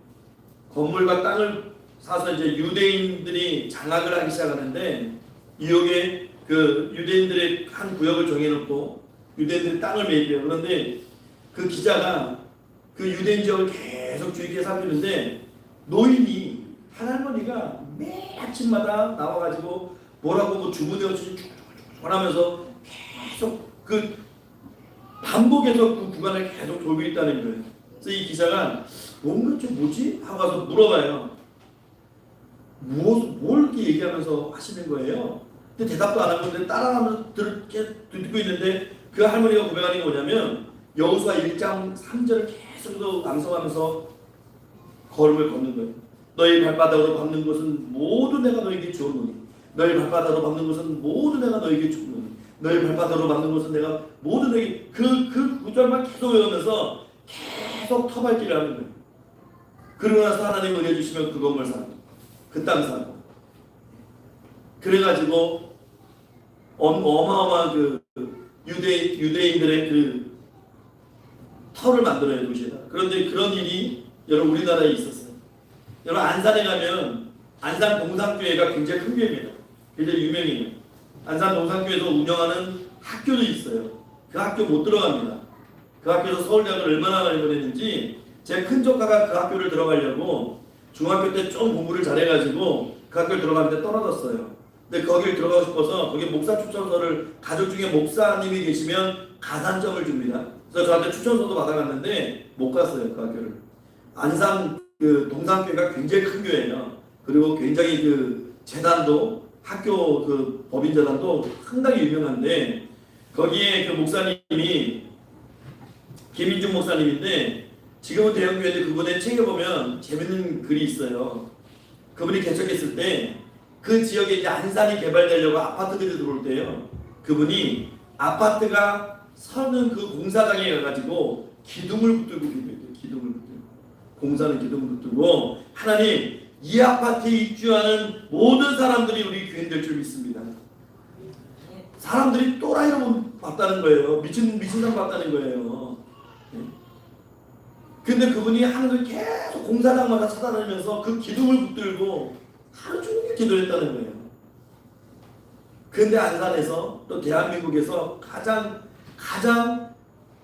건물과 땅을 사서 이제 유대인들이 장악을 하기 시작하는데 뉴욕에 그 유대인들의 한 구역을 정해놓고 유대인들이 땅을 매입해요. 그런데 그 기자가 그 유대인 지역을 계속 주의 깊게 살피는데 노인이 한 할머니가 매 아침마다 나와가지고 뭐라고 뭐 주문해서 하면서 계속 그 반복해서 그 구간을 계속 돌고 있다는 거예요. 그래서 이 기자가 뭔가 좀 뭐지? 하고 가서 물어봐요. 뭘 이렇게 얘기하면서 하시는 거예요? 근데 대답도 안 하고 근데 따라하면서 듣고 있는데 그 할머니가 고백하는 게 뭐냐면 여호수아 1장 3절을 계속 낭송하면서 걸음을 걷는 거예요. 너희 발바닥으로 밟는 것은 모두 내가 너에게 주었노니 너희 발바닥으로 밟는 것은 모두 내가 너에게 주었노니 너희 발바닥으로 밟는 것은 내가 모두 너에게 그 구절만 계속 외우면서 계속 터밟기를 하는 거예요. 그러고 나서 하나님 은혜 주시면 그 건물 사고 그 땅 사고 그래가지고 어마어마한 그 유대인들의 그 터를 만들어야 도시에다. 그런데 그런 일이 여러분 우리나라에 있었어요. 여러분 안산에 가면 안산 동산교회가 굉장히 큰 교회입니다. 굉장히 유명해요. 안산 동산교회에서 운영하는 학교도 있어요. 그 학교 못 들어갑니다. 그 학교에서 서울대학을 얼마나 많이 보냈는지 제 큰 조카가 그 학교를 들어가려고 중학교 때 좀 공부를 잘해가지고 그 학교를 들어가는데 떨어졌어요. 근데 거길 들어가고 싶어서 거기 목사 추천서를 가족 중에 목사님이 계시면 가산점을 줍니다. 그래서 저한테 추천서도 받아갔는데 못 갔어요. 그 학교를. 안산 그 동산교회가 굉장히 큰 교회예요. 그리고 굉장히 그 재단도 학교 그 법인재단도 상당히 유명한데 거기에 그 목사님이 김인중 목사님인데 지금은 대형교회인데 그분의 책에 보면 재밌는 글이 있어요. 그분이 개척했을 때 그 지역에 이제 안산이 개발되려고 아파트들이 들어올 때요. 그분이 아파트가 서는 그 공사장에 가가지고 기둥을 붙들고 기도했대요. 기둥을 붙들고 공사는 기둥을 붙들고 하나님 이 아파트에 입주하는 모든 사람들이 우리 교인 될 줄 믿습니다. 사람들이 또라이로 봤다는 거예요. 미친 사람 봤다는 거예요. 근데 그분이 하는 걸 계속 공사장마다 찾아다니면서 그 기둥을 붙들고 하루 종일 기도했다는 거예요. 근데 안산에서 또 대한민국에서 가장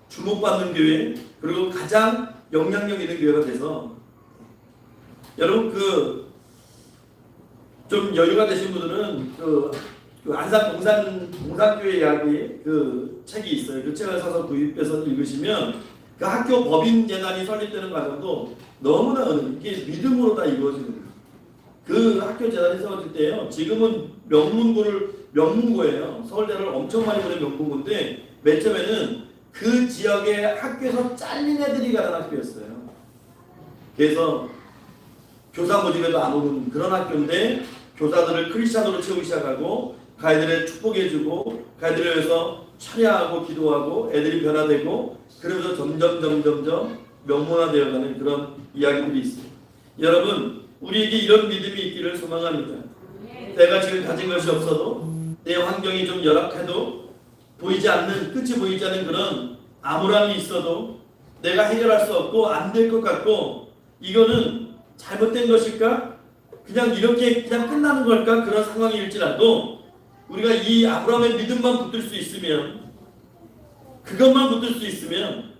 주목받는 교회, 그리고 가장 영향력 있는 교회가 돼서, 여러분 좀 여유가 되신 분들은 그 안산 동산교회 이야기 그 책이 있어요. 그 책을 사서 구입해서 읽으시면 그 학교 법인재단이 설립되는 과정도 너무나 이게 믿음으로 다 이루어지는 거예요. 그 학교 재단이 세워질 때요, 지금은 명문고예요. 서울대를 엄청 많이 보낸 명문고인데 맨 처음에는 그 지역의 학교에서 잘린 애들이 가는 학교였어요. 그래서 교사 모집에도 안 오는 그런 학교인데 교사들을 크리스찬으로 채우기 시작하고 그 아이들의 축복해주고 그 아이들을 위해서 찬양하고 기도하고 애들이 변화되고 그러면서 점점 명문화되어가는 그런 이야기들이 있습니다. 여러분, 우리에게 이런 믿음이 있기를 소망합니다. 내가 지금 가진 것이 없어도, 내 환경이 좀 열악해도, 보이지 않는, 끝이 보이지 않는 그런 암울함이 있어도, 내가 해결할 수 없고 안 될 것 같고, 이거는 잘못된 것일까? 그냥 이렇게 그냥 끝나는 걸까? 그런 상황일지라도 우리가 이 아브라함의 믿음만 붙들 수 있으면, 그것만 붙들 수 있으면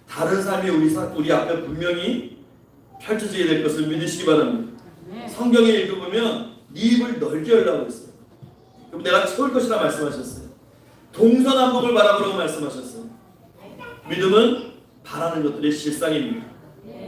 다른 삶이 우리 앞에 분명히 펼쳐지게 될 것을 믿으시기 바랍니다. 성경에 읽어보면 네 입을 넓게 열라고 했어요. 그럼 내가 채울 것이라 말씀하셨어요. 동서남북을 바라보라고 말씀하셨어요. 믿음은 바라는 것들의 실상입니다.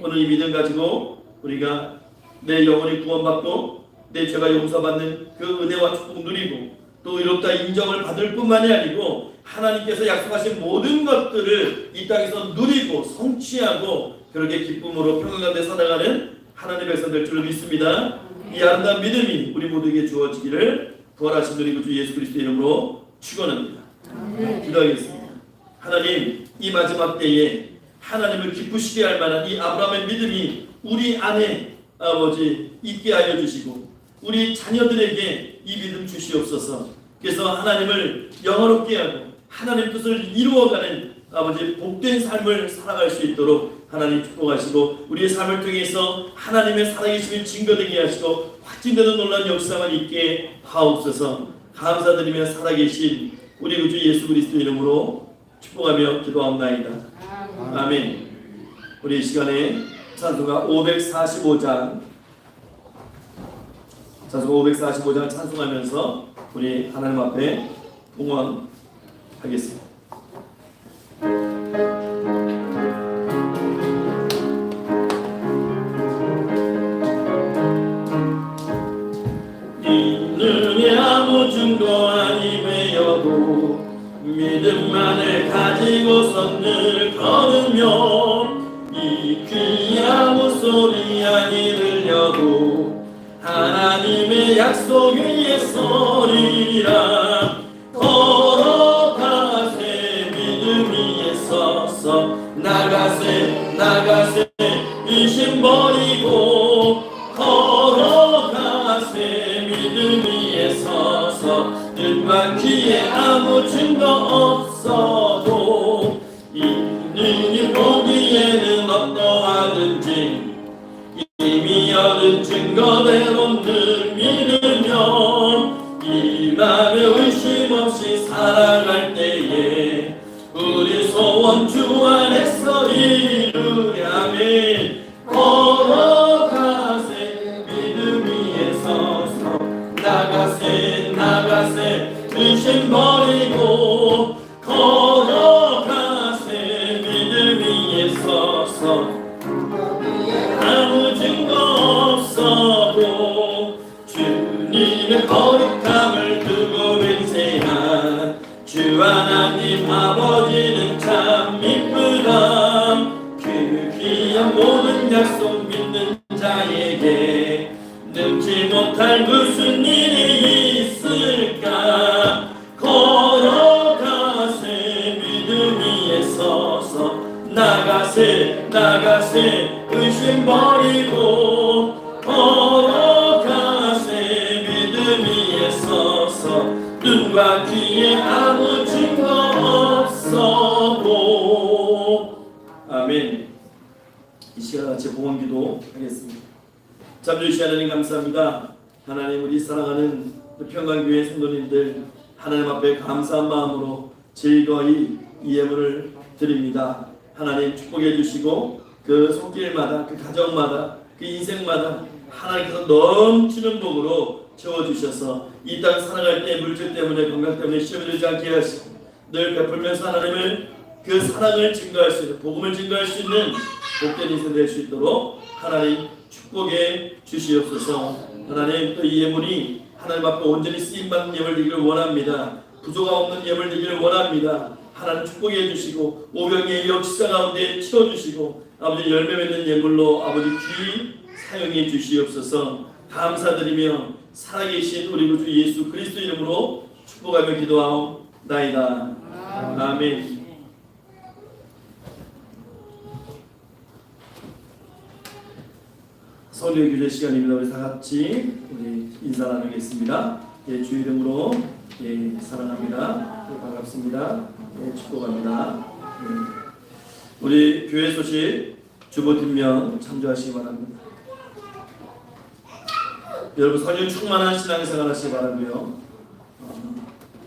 오늘 이 믿음 가지고 우리가 내 영혼이 구원받고 내 죄가 용서받는 그 은혜와 축복 누리고 또 의롭다 인정을 받을 뿐만이 아니고 하나님께서 약속하신 모든 것들을 이 땅에서 누리고 성취하고 그렇게 기쁨으로 평안 가운데 살아가는 하나님의 백성 될 줄 믿습니다. 이 아름다운 믿음이 우리 모두에게 주어지기를 부활하신 우리 구주 예수 그리스도의 이름으로 축원합니다. 기도하겠습니다. 하나님, 이 마지막 때에 하나님을 기쁘시게 할 만한 이 아브라함의 믿음이 우리 안에 아버지 있게 하여 주시고 우리 자녀들에게 이 믿음 주시옵소서. 그래서 하나님을 영화롭게 하고 하나님 뜻을 이루어가는 아버지 복된 삶을 살아갈 수 있도록 하나님 축복하시고 우리의 삶을 통해서 하나님의 살아계심을 증거되게 하시고 확진되는 놀라운 역사만 있게 하옵소서. 감사드리며 살아계신 우리 구주 예수 그리스도 이름으로 축복하며 기도하옵나이다. 아멘. 우리 이 시간에 찬송가 545장 찬송하면서 우리 하나님 앞에 봉헌하겠습니다. 네 눈에 아무 증거 아니 되어도 믿음만을 가지고서 늘 걸으며 이 귀 아무 소리 아니 들려도 하나님의 약속 위에 서리라. 걸어가세 믿음 위에 서서 나가세 의심 버리고 걸어가세 믿음 위에 서서 눈과 귀에 아무 증거 없어도 이는 보기에는 어떠하든지 이미 얻은 증거대로 늘 믿으며 이 맘에 의심 없이 살아갈 때에 우리 소원 주 안에서 이루야매. 걸어가세 믿음 위에 서서 나가세 의심 버리고 걸어가세 믿음 위에 서서 아무 증거 없어도 주님의 거룩함을 두고 맹세한 주 하나님 아버지는 참 이쁘다. 그 귀한 모든 약속 믿는 자에게 능치 못할 무슨 일이 있을까. 걸어가세 믿음 위에 서서 나가세 의심 버리고 걸어가세 믿음 위에 서서 눈과 귀에 이 시간 같이 봉헌기도 하겠습니다. 잠시 하나님 감사합니다. 하나님 우리 사랑하는 평강교회 성도님들 하나님 앞에 감사한 마음으로 즐거이 이 예물을 드립니다. 하나님 축복해 주시고 그 손길마다 그 가정마다 그 인생마다 하나님께서 넘치는 복으로 채워주셔서 이 땅 살아갈 때 물질 때문에 건강 때문에 시험이 되지 않게 하시고 늘 베풀면서 하나님을 그 사랑을 증거할 수 있는 복음을 증거할 수 있는 복된 인생 될 수 있도록 하나님 축복해 주시옵소서. 하나님 또 이 예물이 하나님 앞에 온전히 쓰임받는 예물 되기를 원합니다. 부조가 없는 예물 되기를 원합니다. 하나님 축복해 주시고 오병의 역사 가운데 채워주시고 아버지 열매 맺는 예물로 아버지 귀 사용해 주시옵소서. 감사드리며 살아계신 우리 구주 예수 그리스도 이름으로 축복하며 기도하옵나이다. 아멘. 성령 교제 시간입니다. 우리 다 같이 우리 인사 나누겠습니다. 예, 주 이름으로 예, 사랑합니다. 예, 반갑습니다. 예, 축복합니다. 예. 우리 교회 소식 주보 뒷면 참조하시기 바랍니다. 여러분 선율 충만한 신앙생활 하시기 바라고요.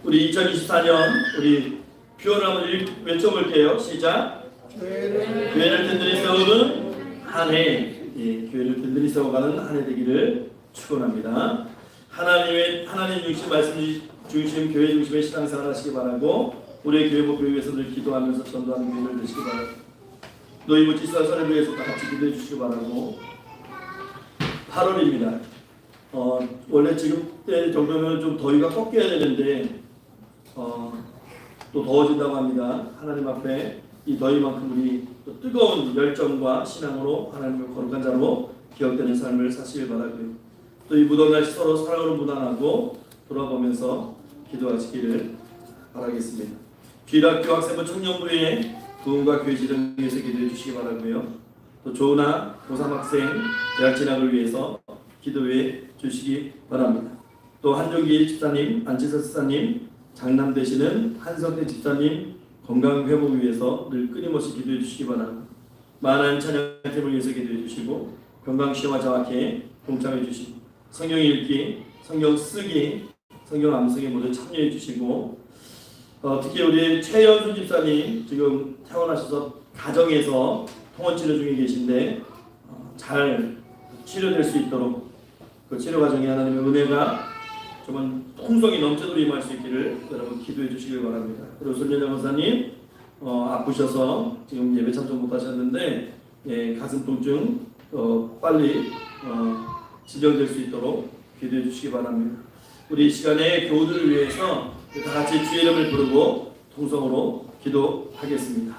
우리 2024년 우리 표현을 한번 외쳐볼게요. 시작. 교회를 든든히 세우는 한 해. 예, 교회를 든든히 세워가는 한 해 되기를 축원합니다. 하나님 중심 말씀 중심 교회 중심의 신앙생활 하시기 바라고 우리의 교회 목표를 위해서 늘 기도하면서 전도하는 교회를 되시기 바랍니다. 노이부 지사 선을 위해서 다 같이 기도해 주시기 바라고. 8월입니다. 원래 지금 때 정도면 좀 더위가 꺾여야 되는데 또 더워진다고 합니다. 하나님 앞에 이 더위만큼 우리 또 뜨거운 열정과 신앙으로 하나님을 거룩한 자로 기억되는 삶을 사시길 바라고요. 또 이 무더운 날씨 서로 사랑으로 무난하고 돌아보면서 기도하시기를 바라겠습니다. 귀락교 학생부 청년부의 부흥과 교회 지정을 위해서 기도해 주시기 바라고요. 또 조은아 고3 학생 대학 진학을 위해서 기도해 주시기 바랍니다. 또 한종기 집사님, 안치서 집사님, 장남 되시는 한성태 집사님 건강 회복을 위해서 늘 끊임없이 기도해 주시기 바랍니다. 만한 찬양팀을 위해서 기도해 주시고 건강 시험과 정확히 동참해 주시고 성경 읽기, 성경 쓰기, 성경 암송에 모두 참여해 주시고 특히 우리 최연수 집사님 지금 퇴원하셔서 가정에서 통원 치료 중에 계신데 잘 치료될 수 있도록 그 치료 과정에 하나님의 은혜가 정말 풍성이 넘쳐도록 임할 수 있기를 여러분 기도해 주시길 바랍니다. 그리고 손녀자 목사님 아프셔서 지금 예배 참석 못하셨는데 예, 가슴 통증 빨리 진정될 수 있도록 기도해 주시기 바랍니다. 우리 이 시간에 교우들을 위해서 다 같이 주의 이름을 부르고 통성으로 기도하겠습니다.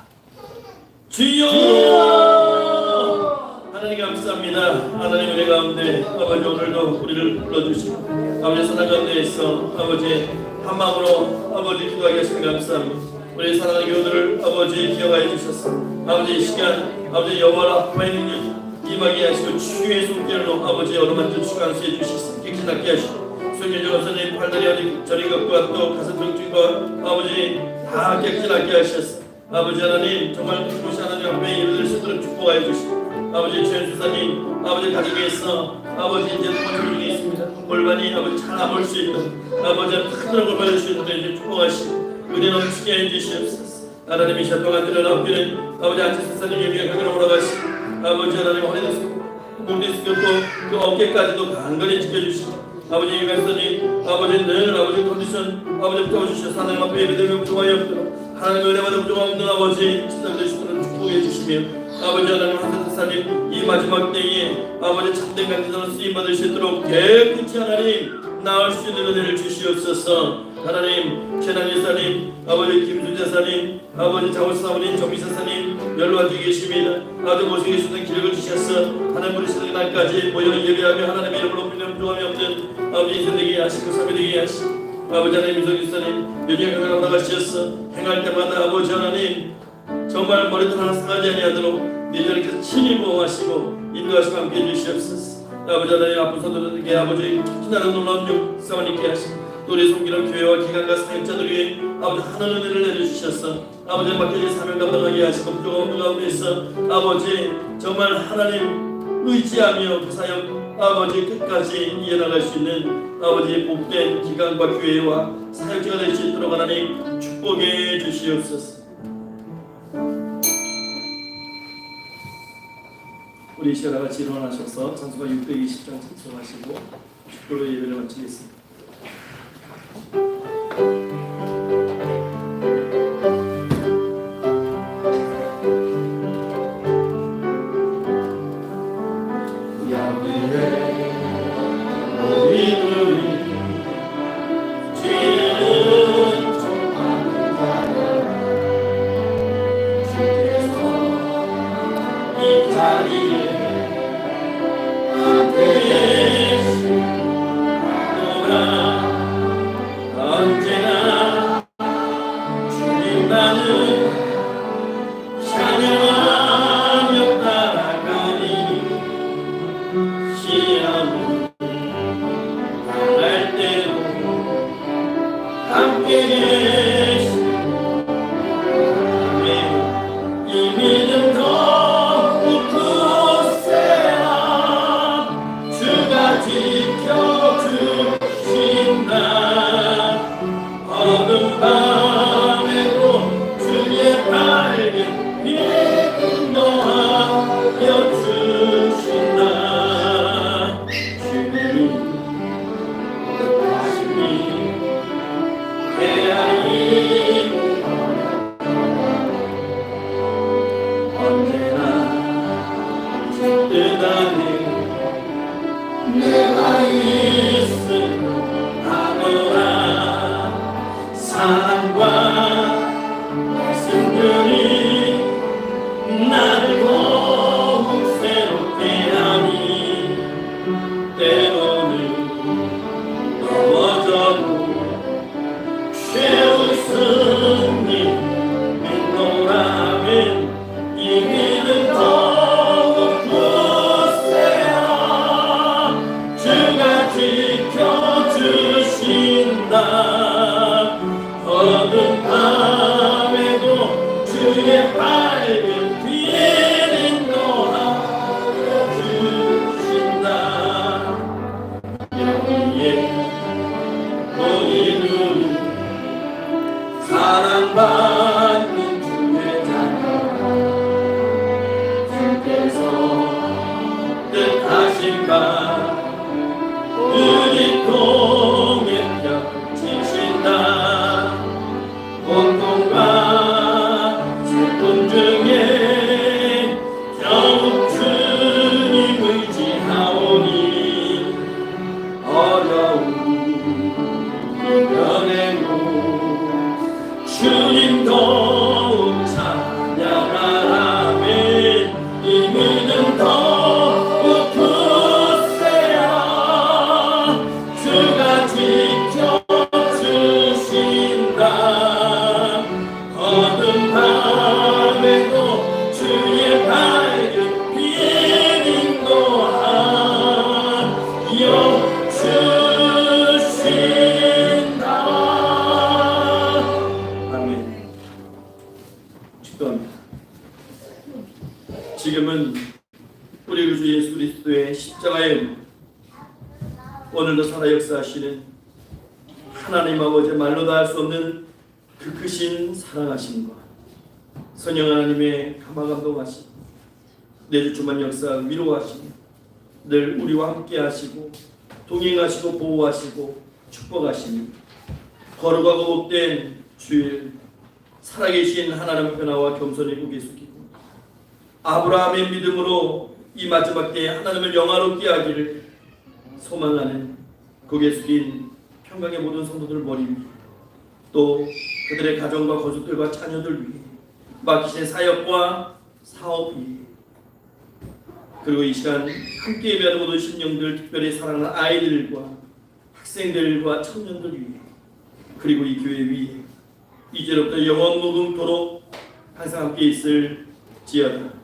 주여! 하나님 감사합니다. 하나님 은혜 가운데 아버지 오늘도 우리를 불러주시고 아버지 사랑 가운데에서 아버지 한 마음으로 아버지 기도하게 하시니 감사합니다. 우리 사랑하는 교우들을 아버지 기억하여 주셔서 아버지 이 시간 아버지 여호와 앞에 있는 임하게 하시고 주의 손길로 아버지 얼음만 주시고 안수해 주시고 깨끗하게 하시고 손녀자 목사님 팔다리 어디 저리 것과 또 가슴 통증과 아버지 다 깨끗하게 하셨어. 아버지 하나님 정말 그것이 하나님 앞에 이르들 수 있도록 축복하여 주시고 아버지 최연수사님 아버지 가정에서 아버지 이제 통원 중에 있습니다. 골반이 아버지 잘 아물 수 있도록 아버지 큰 골반 줄 수 있도록 이제 축복하시고 은혜 넘치게 해주시옵소서. 하나님 이 시간 동안 들어나오기는 아버지 안치사님 예비가 가기로 돌아가시고 아버지 하나님 허리도 몸도 쓰고 그 어깨까지도 강건히 지켜주시고 아버지 유가사님 아버지 늘 아버지 컨디션 아버지 붙어주셔서 하나님 앞에 예배되면 부족함이 없도록 하나님 은혜받아 부족함 없는 아버지 집사 되시도록 축복해 주시며 아버지 하나님 하나님 이 마지막 때에 아버지 참된 간지로 쓰임 받을 수 있도록 깨끗이 하나님 나을 수 있는 은혜를 주시옵소서. 하나님 최남 예사님 아버지 김순재 사님 아버지 장원수 사모님 정미사 사님 연로한 중에 계십니다. 아들 모시게 해주시는 기력을 주셨어. 하나님 부르시는 날까지 모여 예배하며 하나님의 이름으로 부르는 부족함이 없는 아버지 인생 되게 하시고 삶이 되게 하시고 아버지 하나님 민석 집사님 요즘 강을 나가시었어. 행할 때마다 아버지 하나님 정말 머리도 하나 상하지 아니하도록 네 자리께서 친히 보호하시고 인도하시고 함께 해주시옵소서. 아버지 하나님 아픈 손들에게 아버지 기나는 놀라운 역사만 있게 하시고 또 우리 섬기는 교회와 기관과 사역자들 위해 아버지 하나님 은혜를 내려주셔서 아버지 맡겨진 사명 감당하게 하시고 부족한 없는 가운데서 아버지 정말 하나님 의지하며 그 사역 아버지 끝까지 이어나갈 수 있는 아버지 복된 기관과 교회와 사역자가 될 수 있도록 하나님 축복해 주시옵소서. 우리 시간 같이 일어나셔서 찬송가 620장 찬송하시고 축도로 예배를 마치겠습니다. 지금은 우리 구주 예수 그리스도의 십자가의 은혜, 오늘도 살아 역사하시는 하나님 아버지 말로 다 할 수 없는 그 크신 사랑하심과 성령 하나님의 감화감동하심, 내주 주만 역사 위로하시고 늘 우리와 함께 하시고 동행하시고 보호하시고 축복하시니 거룩하고 복된 주일 살아계신 하나님의 변화와 겸손의 고개 숙이고 아브라함의 믿음으로 이 마지막 때에 하나님을 영화롭게 하기를 소망하는 고개 숙인 평강의 모든 성도들 머리 위에 또 그들의 가정과 가족들과 자녀들 위에 맡기신 사역과 사업 위에 그리고 이 시간 함께 예배하는 모든 신령들 특별히 사랑하는 아이들과 학생들과 청년들 위에 그리고 이 교회 위에 이제로부터 영원 무궁토록 항상 함께 있을지어다.